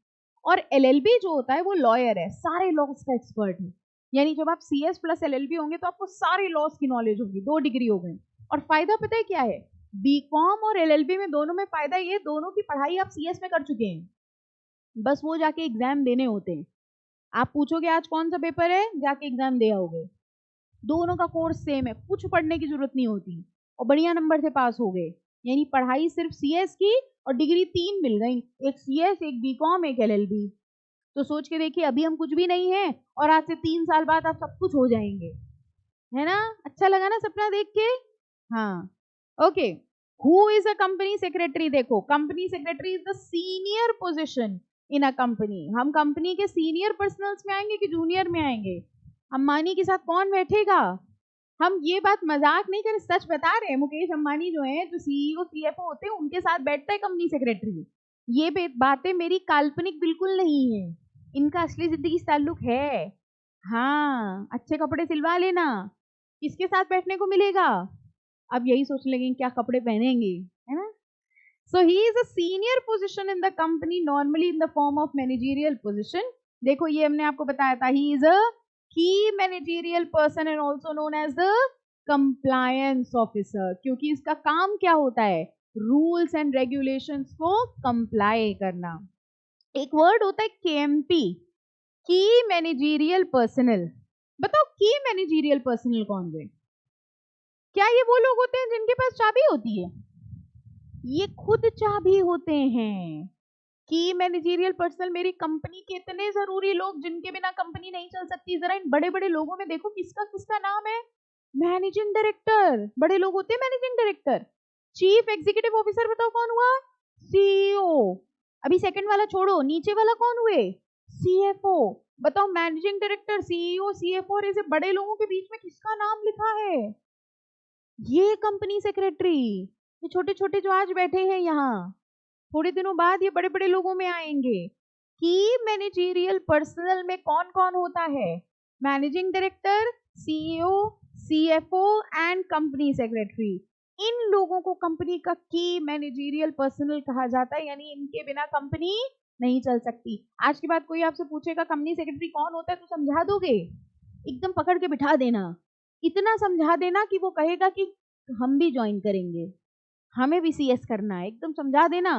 और LLB जो होता है वो लॉयर है, सारे लॉज का एक्सपर्ट है। यानी जब आप CS plus LLB होंगे तो आपको सारे लॉज की नॉलेज होगी, 2 डिग्री हो गई। और फायदा पता है क्या है? बीकॉम और LLB में दोनों में फायदा ये, दोनों की पढ़ाई आप CS में कर चुके हैं, बस वो जाके एग्जाम देने होते हैं। आप पूछोगे आज कौन सा पेपर है, जाके एग्जाम दे आओगे। दोनों का कोर्स सेम है, कुछ पढ़ने की जरूरत नहीं होती, और बढ़िया नंबर से पास हो गए। यानी पढ़ाई सिर्फ CS की, और डिग्री 3 मिल गई, एक CS, एक बीकॉम, एक LLB। तो सोच के देखिए, अभी हम कुछ भी नहीं है, और आज से 3 साल बाद आप सब कुछ हो जाएंगे, है ना? अच्छा लगा ना सपना देख के? हाँ, okay. Who is a company secretary? देखो, company secretary is the senior position in a company. हम कंपनी के सीनियर पर्सनल्स में आएंगे कि जूनियर में आएंगे? अंबानी के साथ कौन बैठेगा? हम ये बात मजाक नहीं कर, सच बता रहे हैं। मुकेश अंबानी जो है, जो CEO CFO होते हैं, उनके साथ बैठता है कंपनी सेक्रेटरी। ये बातें मेरी काल्पनिक बिल्कुल नहीं है, इनका असली जिंदगी से ताल्लुक है। हाँ, अच्छे कपड़े सिलवा लेना, किसके साथ बैठने को मिलेगा, अब यही सोचने लगे क्या कपड़े पहनेंगे, है ना। So he is a senior position in the company, normally in the form of managerial position. देखो ये हमने आपको बताया था, he is a key managerial person and also known as the compliance officer, क्योंकि इसका काम क्या होता है, रूल्स एंड रेगुलेशंस को कंप्लाई करना। एक वर्ड होता है KMP, की मैनेजरियल पर्सनल। बताओ की मैनेजरियल पर्सनल कौन है? क्या ये वो लोग होते हैं जिनके पास चाबी होती है? ये खुद चाबी होते हैं। की मैनेजरियल पर्सनल मेरी कंपनी के इतने जरूरी लोग जिनके बिना कंपनी नहीं चल सकती। जरा इन बड़े बड़े लोगों में देखो किसका किसका नाम है, मैनेजिंग डायरेक्टर। बड़े लोग होते हैं managing director. Chief executive officer बताओ कौन हुआ, सीईओ। अभी सेकंड वाला छोड़ो, नीचे वाला कौन हुए, सीएफओ। बताओ मैनेजिंग डायरेक्टर, सीईओ, सीएफओ और ऐसे बड़े लोगों के बीच में किसका नाम लिखा है, ये कंपनी सेक्रेटरी। ये छोटे छोटे जो आज बैठे हैं यहाँ, थोड़े दिनों बाद ये बड़े बड़े लोगों में आएंगे। की मैनेजरियल पर्सनल में कौन कौन होता है, managing director, CEO, CFO and company secretary. इन लोगों को कंपनी का की मैनेजरियल पर्सनल कहा जाता है, यानी इनके बिना कंपनी नहीं चल सकती। आज के बाद कोई आपसे पूछेगा कंपनी सेक्रेटरी कौन होता है तो समझा दोगे, एकदम पकड़ के बिठा देना, इतना समझा देना कि वो कहेगा कि हम भी ज्वाइन करेंगे, हमें भी सीएस करना है, एकदम समझा देना।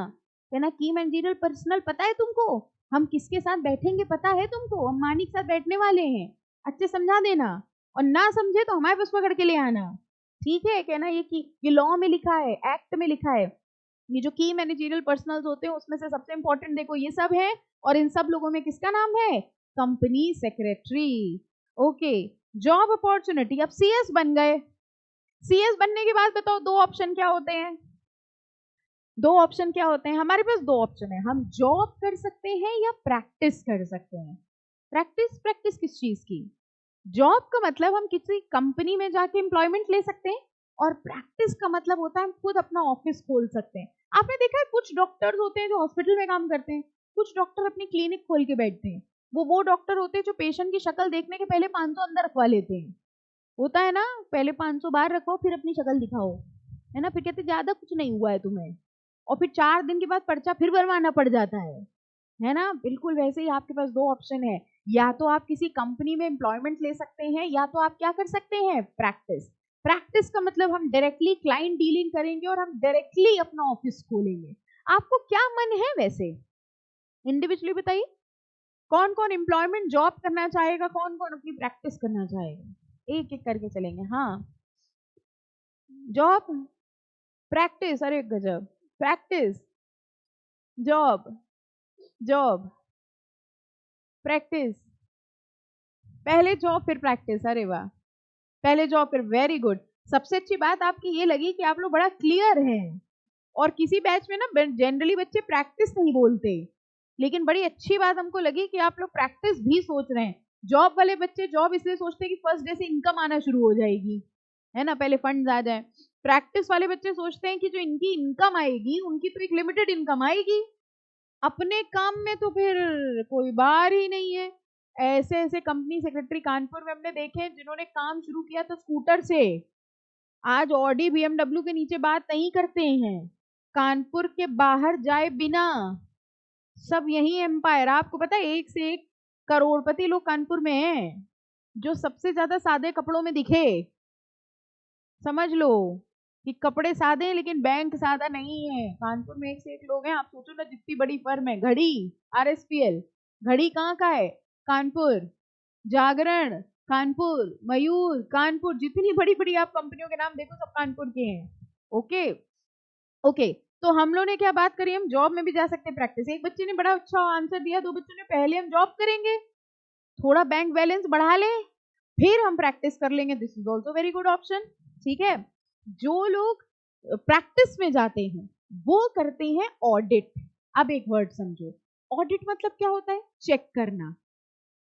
कहना की मैनेजरियल पर्सनल पता है तुमको, हम किसके साथ बैठेंगे पता है तुमको, अंबानी के साथ बैठने वाले हैं, अच्छे समझा देना, और ना समझे तो हमारे पास पकड़ के ले आना, ठीक है। कहना ये लॉ में लिखा है, एक्ट में लिखा है। ये जो की मैनेजरियल पर्सनल्स होते हैं उसमें से सबसे इंपॉर्टेंट देखो ये सब है, और इन सब लोगों में किसका नाम है, company secretary. Okay, job opportunity. अब सीएस बन गए, सीएस बनने के बाद बताओ दो ऑप्शन क्या होते हैं, दो ऑप्शन क्या होते हैं हमारे पास, दो ऑप्शन है, हम जॉब कर सकते हैं या प्रैक्टिस कर सकते हैं। प्रैक्टिस, प्रैक्टिस किस चीज की, जॉब का मतलब हम किसी कंपनी में जाके एम्प्लॉयमेंट ले सकते हैं, और प्रैक्टिस का मतलब होता है हम खुद अपना ऑफिस खोल सकते हैं। आपने देखा है कुछ डॉक्टर्स होते हैं जो हॉस्पिटल में काम करते हैं, कुछ डॉक्टर अपनी क्लिनिक खोल के बैठते हैं। वो डॉक्टर होते हैं जो पेशेंट की शक्ल देखने के पहले 500 अंदर रखवा लेते हैं, होता है ना, पहले 500 बाहर रखवाओ फिर अपनी शक्ल दिखाओ, है ना, फिर कहते ज्यादा कुछ नहीं हुआ है तुम्हें, और फिर 4 दिन के बाद पर्चा फिर बनवाना पड़ जाता है ना। बिल्कुल वैसे ही आपके पास दो ऑप्शन है, या तो आप किसी कंपनी में एम्प्लॉयमेंट ले सकते हैं, या तो आप क्या कर सकते हैं, प्रैक्टिस। प्रैक्टिस का मतलब हम डायरेक्टली क्लाइंट डीलिंग करेंगे और हम डायरेक्टली अपना ऑफिस खोलेंगे। आपको क्या मन है वैसे, इंडिविजुअली बताइए, कौन कौन एम्प्लॉयमेंट जॉब करना चाहेगा, कौन कौन अपनी प्रैक्टिस करना चाहेगा, एक एक करके चलेंगे। हाँ, जॉब, प्रैक्टिस, अरे गजब, प्रैक्टिस, जॉब, जॉब, प्रैक्टिस, पहले जॉब फिर प्रैक्टिस, अरे वाह, पहले जॉब फिर, वेरी गुड। सबसे अच्छी बात आपकी ये लगी कि आप लोग बड़ा क्लियर हैं, और किसी बैच में ना जनरली बच्चे प्रैक्टिस नहीं बोलते, लेकिन बड़ी अच्छी बात हमको लगी कि आप लोग प्रैक्टिस भी सोच रहे हैं। जॉब वाले बच्चे जॉब इसलिए सोचते हैं कि फर्स्ट डे से इनकम आना शुरू हो जाएगी, है ना, पहले फंड्स आ जाए। प्रैक्टिस वाले बच्चे सोचते हैं कि जो इनकी इनकम आएगी उनकी तो एक लिमिटेड इनकम आएगी, अपने काम में तो फिर कोई बार ही नहीं है। ऐसे ऐसे कंपनी सेक्रेटरी कानपुर में हमने देखे हैं जिन्होंने काम शुरू किया था स्कूटर से, आज ऑडी बीएमडब्ल्यू के नीचे बात नहीं करते हैं, कानपुर के बाहर जाए बिना, सब यही एम्पायर। आपको पता है एक से एक करोड़पति लोग कानपुर में हैं, जो सबसे ज्यादा सादे कपड़ों में दिखे, समझ लो कि कपड़े सादे हैं लेकिन बैंक सादा नहीं है। कानपुर में एक से एक लोग हैं, आप सोचो ना जितनी बड़ी फर्म है, घड़ी, आरएसपीएल, घड़ी कहाँ का है, कानपुर, जागरण कानपुर, मयूर कानपुर, जितनी बड़ी बड़ी आप कंपनियों के नाम देखो सब कानपुर के हैं। ओके ओके, तो हम लोग ने क्या बात करी, हम जॉब में भी जा सकते हैं, प्रैक्टिस। एक बच्चे ने बड़ा अच्छा आंसर दिया, दो बच्चों ने पहले हम जॉब करेंगे, थोड़ा बैंक बैलेंस बढ़ा ले, फिर हम प्रैक्टिस कर लेंगे, this is also very good option. ठीक है, जो लोग प्रैक्टिस में जाते हैं वो करते हैं ऑडिट। अब एक वर्ड समझो, ऑडिट मतलब क्या होता है, चेक करना।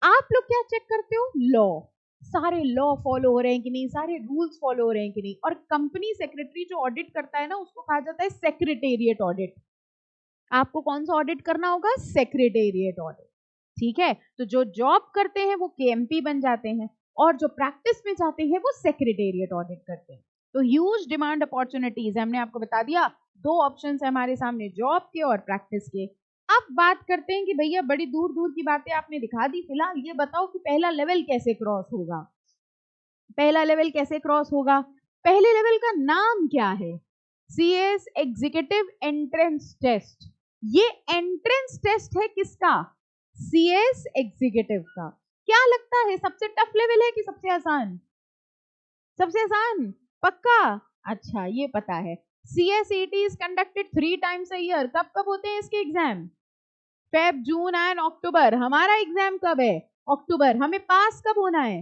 आप लोग क्या चेक करते हो, लॉ, सारे लॉ फॉलो हो रहे हैं कि नहीं, सारे रूल्स फॉलो हो रहे हैं कि नहीं। और कंपनी सेक्रेटरी जो ऑडिट करता है ना उसको कहा जाता है सेक्रेटेरिएट ऑडिट। आपको कौन सा ऑडिट करना होगा? Secretariat audit. ठीक है, तो जो जॉब करते हैं वो केएमपी बन जाते हैं और जो प्रैक्टिस में जाते हैं वो सेक्रेटेरिएट ऑडिट करते हैं। तो ह्यूज डिमांड अपॉर्चुनिटीज, हमने आपको बता दिया, दो ऑप्शंस है हमारे सामने, जॉब के और प्रैक्टिस के। अब बात करते हैं कि भैया बड़ी दूर दूर की बातें आपने दिखा दी, फिलहाल ये बताओ कि पहला लेवल कैसे क्रॉस होगा? पहला लेवल कैसे क्रॉस होगा? पहले लेवल का नाम क्या है? CS executive entrance test. ये एंट्रेंस टेस्ट है किसका? सीएस एग्जीक्यूटिव का। क्या लगता है सबसे टफ लेवल है कि सबसे आसान? सबसे आसान पक्का? अच्छा, ये पता है। CSEET is conducted 3 times a year। कब कब होते हैं इसके exam? Feb, June and October. हमारा एग्जाम कब है? अक्टूबर। हमें पास कब होना है?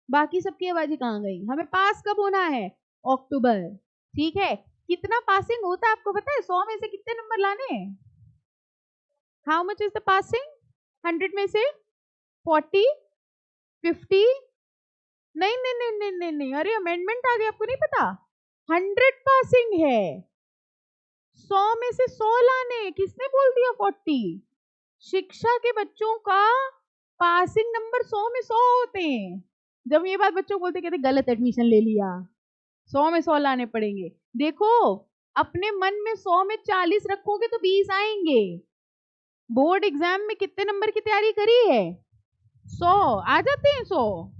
बाकी सबकी आवाजें कहाँ गई? हमें पास कब होना है? अक्टूबर। ठीक है, कितना पासिंग होता है आपको पता है? 100 में से कितने नंबर लाने हैं? How much is the passing? 100 में से 40, 50? नहीं नहीं नहीं नहीं नहीं नहीं, अरे अमेंडमेंट आ गया, आपको नहीं पता? 100 पासिंग है, 100 में से 100 लाने। किसने बोल दिया 40? शिक्षा के बच्चों का पासिंग नंबर 100 में 100 होते हैं। जब ये बात बच्चों बोलते कहते गलत एडमिशन ले लिया, 100 में 100 लाने पड़ेंगे। देखो, अपने मन में 100 में 40 रखोगे तो 20 आएंगे। बोर्ड एग्जाम में कितने नंबर की तैयारी करी है? 100 आ जाते हैं, 100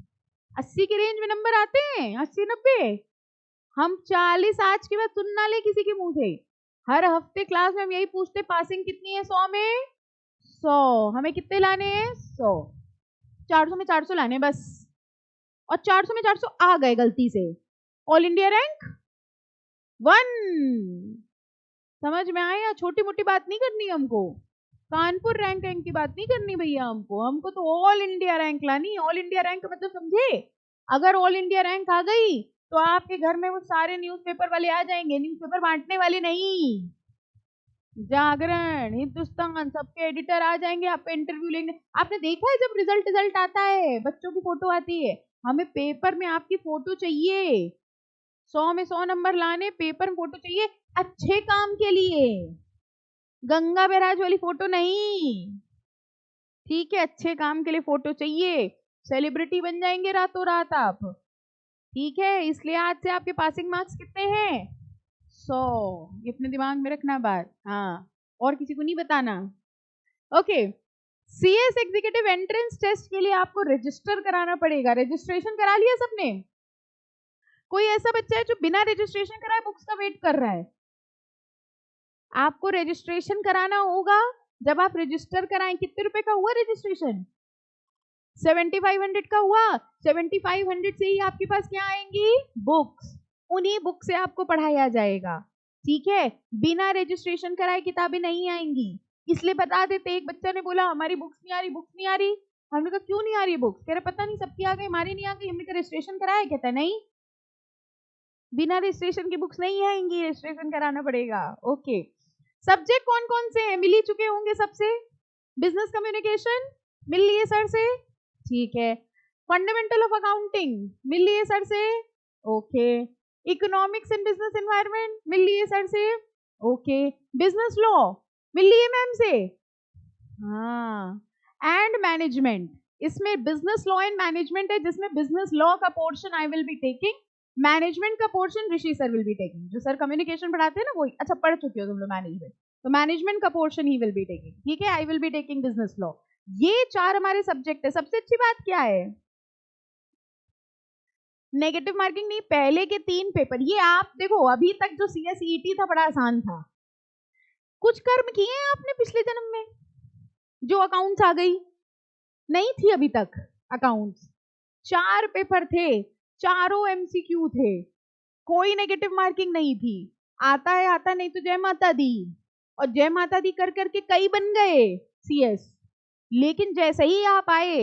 80 के रेंज में नंबर आते हैं, 80-90। हम 40 आज के बाद सुन ना ले किसी के मुंह से। हर हफ्ते क्लास में हम यही पूछते, पासिंग कितनी है 100 में? 100। हमें कितने लाने हैं? 100। 400 में 400 लाने बस, और 400 में 400 आ गए गलती से, ऑल इंडिया रैंक 1। समझ में आया? छोटी मोटी बात नहीं करनी हमको, कानपुर रैंक की बात नहीं करनी भैया हमको तो ऑल इंडिया रैंक लानी। ऑल इंडिया रैंक का मतलब समझे? अगर ऑल इंडिया रैंक आ गई तो आपके घर में वो सारे न्यूज़पेपर वाले आ जाएंगे, न्यूज़पेपर बांटने वाले नहीं, जागरण, हिंदुस्तान, सबके एडिटर आ जाएंगे, आप पे इंटरव्यू लेंगे। आपने देखा है जब रिजल्ट आता है, बच्चों की फोटो आती है, हमें पेपर में आपकी फोटो चाहिए। 100 में 100 नंबर लाने, पेपर में फोटो चाहिए, अच्छे काम के लिए, गंगा बैराज वाली फोटो नहीं। ठीक है, अच्छे काम के लिए फोटो चाहिए, सेलिब्रिटी बन जाएंगे रातों रात आप। ठीक है, इसलिए आज से आपके पासिंग मार्क्स कितने हैं? 100। अपने दिमाग में रखना बात, हाँ, और किसी को नहीं बताना। Okay, CS executive entrance test के लिए आपको रजिस्टर कराना पड़ेगा। रजिस्ट्रेशन करा लिया सबने? कोई ऐसा बच्चा है जो बिना रजिस्ट्रेशन कराए बुक्स का वेट कर रहा है? आपको रजिस्ट्रेशन कराना होगा। जब आप रजिस्टर कराएं, कितने रुपए का हुआ रजिस्ट्रेशन? 7500 का हुआ। 7500 से ही आपके पास क्या आएंगी? बुक्स। उन्हीं बुक से आपको पढ़ाया जाएगा। ठीक है, बिना रजिस्ट्रेशन कराए किताबें नहीं आएंगी। इसलिए बता देते, एक बच्चा ने बोला हमारी बुक्स नहीं आ रही, बुक्स नहीं आ रही। हमने कहा क्यों नहीं आ रही बुक्स? कह रहे पता नहीं, सबकी आ गई, हमारी नहीं आ गई। हमने कहा रजिस्ट्रेशन कराया? कहता नहीं, बिना रजिस्ट्रेशन की बुक्स नहीं आएंगी, रजिस्ट्रेशन कराना पड़ेगा। ओके, सब्जेक्ट कौन कौन से हैं? मिल ही चुके होंगे सबसे। बिजनेस कम्युनिकेशन मिल लिए सर से, ठीक है। फंडामेंटल ऑफ अकाउंटिंग मिल लिए सर से, okay. Economics and business environment मिल लिए सर से, ओके। बिजनेस लॉ मिल लिए मैम से, हाँ। एंड मैनेजमेंट, इसमें बिजनेस लॉ एंड मैनेजमेंट है, जिसमें बिजनेस लॉ का portion I will be taking, management का portion Rishi sir will be taking. जो सर कम्युनिकेशन पढ़ाते हैं ना वही, अच्छा पढ़ चुके हो तुम लोग मैनेजमेंट, तो मैनेजमेंट का portion he will be taking. ठीक है, आई will be taking business law. ये 4 हमारे सब्जेक्ट है। सबसे अच्छी बात क्या है? नेगेटिव मार्किंग नहीं, पहले के 3 पेपर। ये आप देखो, अभी तक जो सीएसईटी था बड़ा आसान था। कुछ कर्म किए हैं आपने पिछले जन्म में? जो अकाउंट्स आ गई, नहीं थी अभी तक अकाउंट्स। 4 पेपर थे, चारों एमसीक्यू थे, कोई नेगेटिव मार्किंग नहीं थी। आता है आता, नहीं तो जय माता दी, और जय माता दी कर करके कई बन गए सीएस। लेकिन जैसे ही आप आए,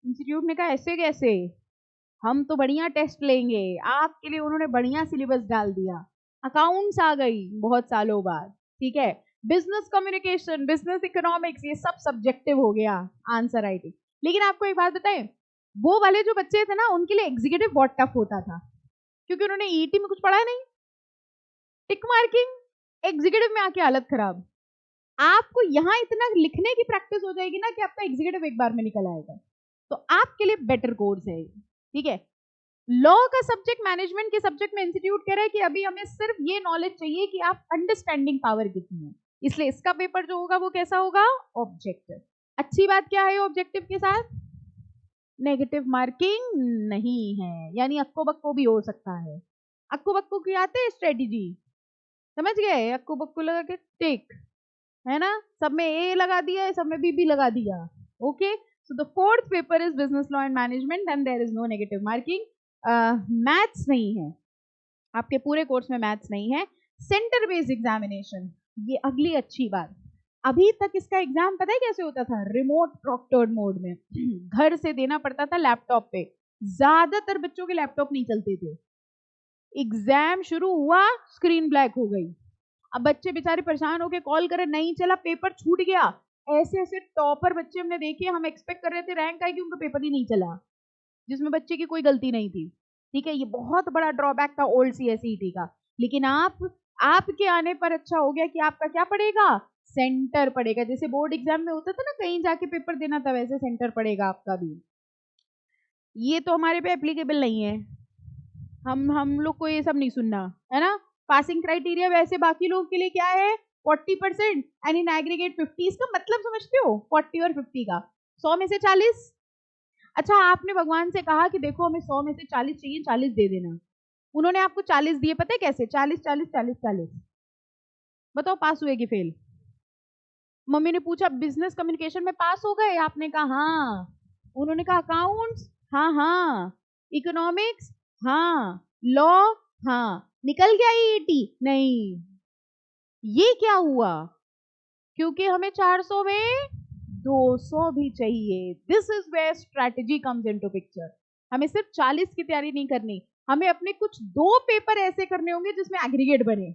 इंस्टीट्यूट ने कहा ऐसे कैसे, हम तो बढ़िया टेस्ट लेंगे आपके लिए। उन्होंने बढ़िया सिलेबस डाल दिया, अकाउंट्स आ गई बहुत सालों बाद। ठीक है, बिजनेस कम्युनिकेशन, बिजनेस इकोनॉमिक्स, ये सब सब्जेक्टिव हो गया आंसर राइटिंग। लेकिन आपको एक बात बताएं, वो वाले जो बच्चे थे ना, उनके लिए एग्जीक्यूटिव बहुत टफ होता था, क्योंकि उन्होंने ईटी में कुछ पढ़ा नहीं। टिक मार्किंग, एग्जीक्यूटिव में आके हालत खराब। आपको यहाँ इतना लिखने की प्रैक्टिस हो जाएगी ना कि आपका एग्जीक्यूटिव एक बार में निकल आएगा, तो आपके लिए बेटर कोर्स है, ठीक है। लॉ का सब्जेक्ट मैनेजमेंट के सब्जेक्ट में इंस्टीट्यूट कह रहा है कि अभी हमें सिर्फ ये नॉलेज चाहिए कि आप अंडरस्टैंडिंग पावर कितनी है, इसलिए इसका पेपर जो होगा वो कैसा होगा, ऑब्जेक्टिव। अच्छी बात क्या है ऑब्जेक्टिव के साथ, नेगेटिव मार्किंग नहीं है, यानी अक्को बक्को भी हो सकता है। अक्को बक्को की आते हैं स्ट्रेटेजी, समझ गए, अक्को बक्को लगा के टिक, है ना, सब में ए लगा दिया, सब में बी लगा दिया, okay. So the fourth paper is business law and management and there is no negative marking. Maths नहीं है आपके पूरे कोर्स में, मैथ्स नहीं है। सेंटर बेस्ड एग्जामिनेशन, ये अगली अच्छी बात। अभी तक इसका एग्जाम पता है कैसे होता था, रिमोट प्रोक्टर्ड मोड में घर से देना पड़ता था लैपटॉप पे, ज्यादातर बच्चों के लैपटॉप नहीं चलते थे। एग्जाम शुरू हुआ स्क्रीन ब्लैक हो गई, अब बच्चे बेचारे परेशान होके कॉल करे, नहीं चला, पेपर छूट गया। ऐसे ऐसे टॉपर बच्चे हमने देखे, हम एक्सपेक्ट कर रहे थे रैंक आएगी, उनका पेपर ही नहीं चला, जिसमें बच्चे की कोई गलती नहीं थी, ठीक है। ये बहुत बड़ा ड्रॉबैक था ओल्ड सीएसईटी का। लेकिन आपके आने पर अच्छा हो गया कि आपका क्या पड़ेगा, सेंटर पड़ेगा। जैसे बोर्ड एग्जाम में होता था ना कहीं जाके पेपर देना था, वैसे सेंटर पड़ेगा आपका भी। ये तो हमारे पे एप्लीकेबल नहीं है, हम लोग को ये सब नहीं सुनना है ना। पासिंग क्राइटेरिया वैसे बाकी लोगों के लिए क्या है, 40% एंड इन एग्रीगेट 50। इसका मतलब समझते हो, 40 और 50 का, 100 में से 40। अच्छा, आपने भगवान से कहा कि देखो हमें 100 में से 40 चाहिए, 40 दे देना, उन्होंने आपको 40 दिए, पता है कैसे, 40 40 40 40। बताओ पास हुए कि फेल। मम्मी ने पूछा बिजनेस कम्युनिकेशन में पास हो गए, आपने कहा हाँ, उन्होंने कहा अकाउंट्स, हाँ हाँ, इकोनॉमिक्स, हाँ, लॉ, हाँ, निकल गया ये 80 नहीं। ये क्या हुआ, क्योंकि हमें 400 में 200 भी चाहिए। This is where strategy comes into picture. हमें सिर्फ 40 की तैयारी नहीं करनी, हमें अपने कुछ 2 पेपर ऐसे करने होंगे जिसमें एग्रीगेट बने।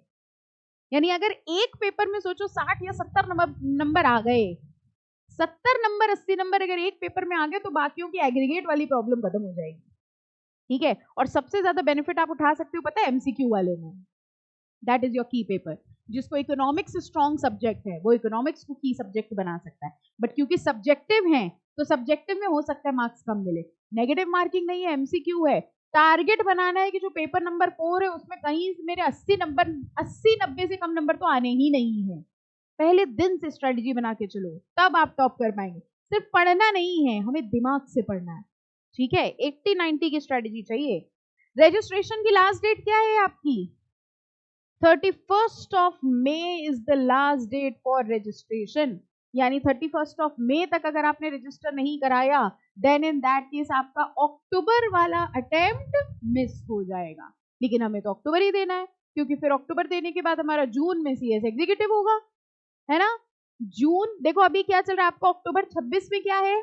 यानी अगर एक पेपर में सोचो 60 या 70 नंबर आ गए, 70 नंबर 80 नंबर अगर एक पेपर में आ गए, तो बाकियों की एग्रीगेट वाली प्रॉब्लम खत्म हो जाएगी, ठीक है। और सबसे ज्यादा बेनिफिट आप उठा सकते हो पता है एमसीक्यू वाले में, दैट इज योर की पेपर। जिसको इकोनॉमिक्स स्ट्रॉन्ग सब्जेक्ट है वो इकोनॉमिक्स को की सब्जेक्ट बना सकता है, बट क्योंकि सब्जेक्टिव है तो सब्जेक्टिव में हो सकता है मार्क्स कम मिले। नेगेटिव मार्किंग नहीं है, एमसीक्यू है। टारगेट बनाना है कि जो पेपर नंबर 4 है उसमें कहीं मेरे 80 90 से कम नंबर तो आने ही नहीं है। पहले दिन से स्ट्रेटेजी बना के चलो, तब आप टॉप कर पाएंगे। सिर्फ पढ़ना नहीं है, हमें दिमाग से पढ़ना है, ठीक है। 80 90 की स्ट्रेटेजी चाहिए। रजिस्ट्रेशन की लास्ट डेट क्या है आपकी, 31st of May is the last date for registration। यानी 31st of May तक अगर आपने रजिस्टर नहीं कराया, देन इन दैट केस आपका अक्टूबर वाला अटेम्प्ट मिस हो जाएगा। लेकिन हमें तो अक्टूबर ही देना है, क्योंकि फिर अक्टूबर देने के बाद हमारा जून में सीएस एग्जीक्यूटिव होगा, है ना। जून देखो अभी क्या चल रहा है आपको, अक्टूबर 26 में क्या है,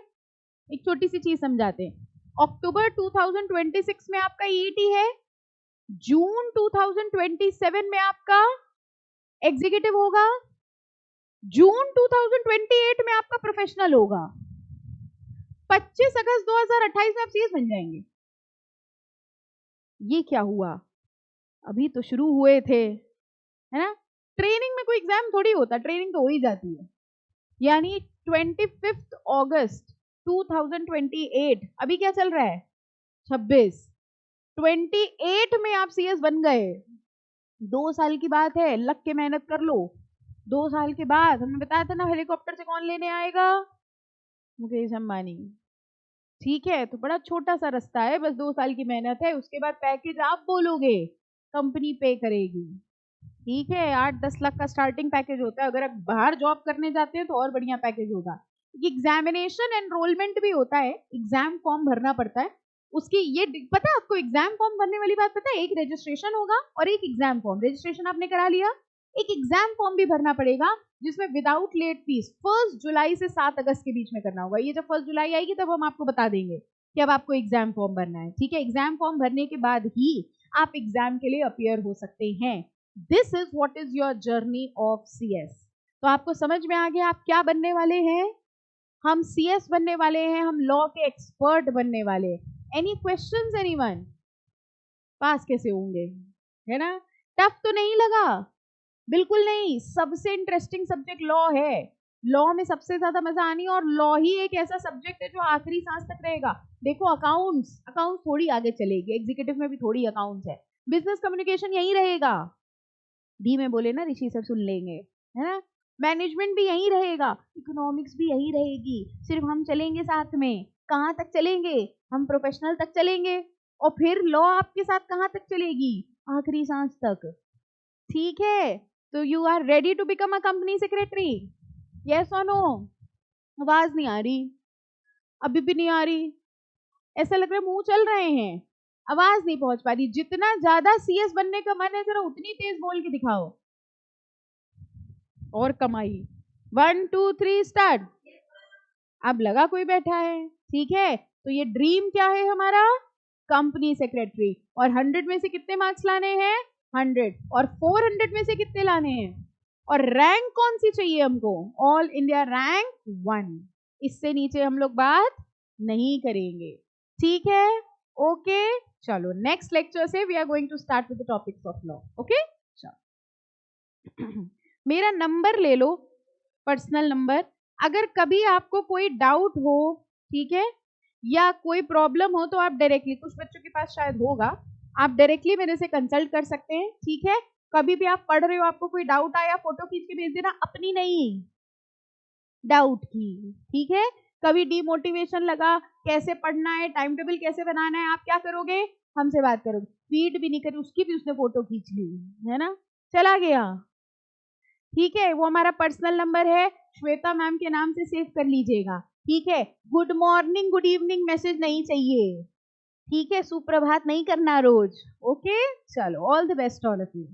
एक छोटी सी चीज समझाते हैं। अक्टूबर 2026 में आपका ईईटी है, जून 2027 में आपका एग्जीक्यूटिव होगा, जून 2028 में आपका प्रोफेशनल होगा, 25 अगस्त 2028 में आप सीएस बन जाएंगे। ये क्या हुआ, अभी तो शुरू हुए थे, है ना। ट्रेनिंग में कोई एग्जाम थोड़ी होता, ट्रेनिंग तो हो ही जाती है। यानी 25 अगस्त 2028, अभी क्या चल रहा है 26, 28 में आप सीएस बन गए। 2 साल की बात है, लग के मेहनत कर लो। 2 साल के बाद हमने बताया था ना, हेलीकॉप्टर से कौन लेने आएगा, मुकेश अंबानी, ठीक है। तो बड़ा छोटा सा रास्ता है, बस 2 साल की मेहनत है, उसके बाद पैकेज आप बोलोगे, कंपनी पे करेगी, ठीक है। 8-10 लाख का स्टार्टिंग पैकेज होता है। अगर आप बाहर जॉब करने जाते हैं तो और बढ़िया पैकेज होगा। एग्जामिनेशन एनरोलमेंट भी होता है, एग्जाम फॉर्म भरना पड़ता है उसकी। ये पता है आपको, एग्जाम फॉर्म भरने वाली बात पता है, एक रजिस्ट्रेशन होगा और एक एग्जाम फॉर्म। रजिस्ट्रेशन आपने करा लिया, एक एग्जाम फॉर्म भी भरना पड़ेगा, जिसमें विदाउट लेट फीस 1 जुलाई से 7 अगस्त के बीच में करना होगा। ये जब 1 जुलाई आएगी तब हम आपको बता देंगे कि अब आपको एग्जाम फॉर्म भरना है, ठीक है। एग्जाम फॉर्म भरने के बाद ही आप एग्जाम के लिए अपियर हो सकते हैं। This is what is your journey of CS. तो आपको समझ में आ गया आप क्या बनने वाले हैं, हम सीएस बनने वाले हैं, हम लॉ के एक्सपर्ट बनने वाले। एनी क्वेश्चंस एनीवन, पास कैसे होंगे, है ना, टफ तो नहीं लगा, बिल्कुल नहीं, सबसे इंटरेस्टिंग सब्जेक्ट लॉ है। लॉ में सबसे ज्यादा मजा आनी है, और लॉ ही एक ऐसा सब्जेक्ट है जो आखिरी सांस तक रहेगा। देखो अकाउंट्स अकाउंट्स थोड़ी आगे चलेगी, एग्जीक्यूटिव में भी थोड़ी अकाउंट्स है, बिजनेस कम्युनिकेशन यही रहेगा। धीमे बोले ना, ऋषि सर सुन लेंगे, है ना। मैनेजमेंट भी यही रहेगा, इकोनॉमिक्स भी यही रहेगी, सिर्फ हम चलेंगे साथ में। कहाँ तक चलेंगे? हम प्रोफेशनल तक चलेंगे, और फिर लॉ आपके साथ कहाँ तक चलेगी? आखिरी सांस तक। ठीक है, तो you are ready to become a company secretary? Yes और नो? आवाज नहीं आ रही, अभी भी नहीं आ रही, ऐसा लग रहा है मुंह चल रहे हैं, आवाज नहीं पहुंच पा रही। जितना ज्यादा सीएस बनने का मन है जरा उतनी तेज बोल के दिखाओ, और कमाई। 1 2 3 स्टार्ट। अब लगा कोई बैठा है, ठीक है। तो ये ड्रीम क्या है हमारा? Company secretary. और 100 में से कितने मार्क्स लाने हैं? 100। और 400 में से कितने लाने हैं? और रैंक कौन सी चाहिए हमको? All India rank 1। इससे नीचे हम लोग बात नहीं करेंगे, ठीक है। ओके, चलो नेक्स्ट लेक्चर से we are going to start with the topics of law. Okay, चलो मेरा नंबर ले लो, पर्सनल नंबर। अगर कभी आपको कोई डाउट हो, ठीक है, या कोई प्रॉब्लम हो, तो आप डायरेक्टली, कुछ बच्चों के पास शायद होगा, आप डायरेक्टली मेरे से कंसल्ट कर सकते हैं, ठीक है। कभी भी आप पढ़ रहे हो, आपको कोई डाउट आया, फोटो खींच के भेज देना, अपनी नहीं, डाउट की, ठीक है। कभी डिमोटिवेशन लगा, कैसे पढ़ना है, टाइम टेबल कैसे बनाना है, आप क्या करोगे? हमसे बात करोगे। फीड भी नहीं करी, उसकी भी उसने फोटो खींच ली, है ना, चला गया, ठीक है। वो हमारा पर्सनल नंबर है, श्वेता मैम के नाम से सेव कर लीजिएगा, ठीक है। Good morning good evening message नहीं चाहिए, ठीक है, सुप्रभात नहीं करना रोज। ओके, चलो, all the best all of you.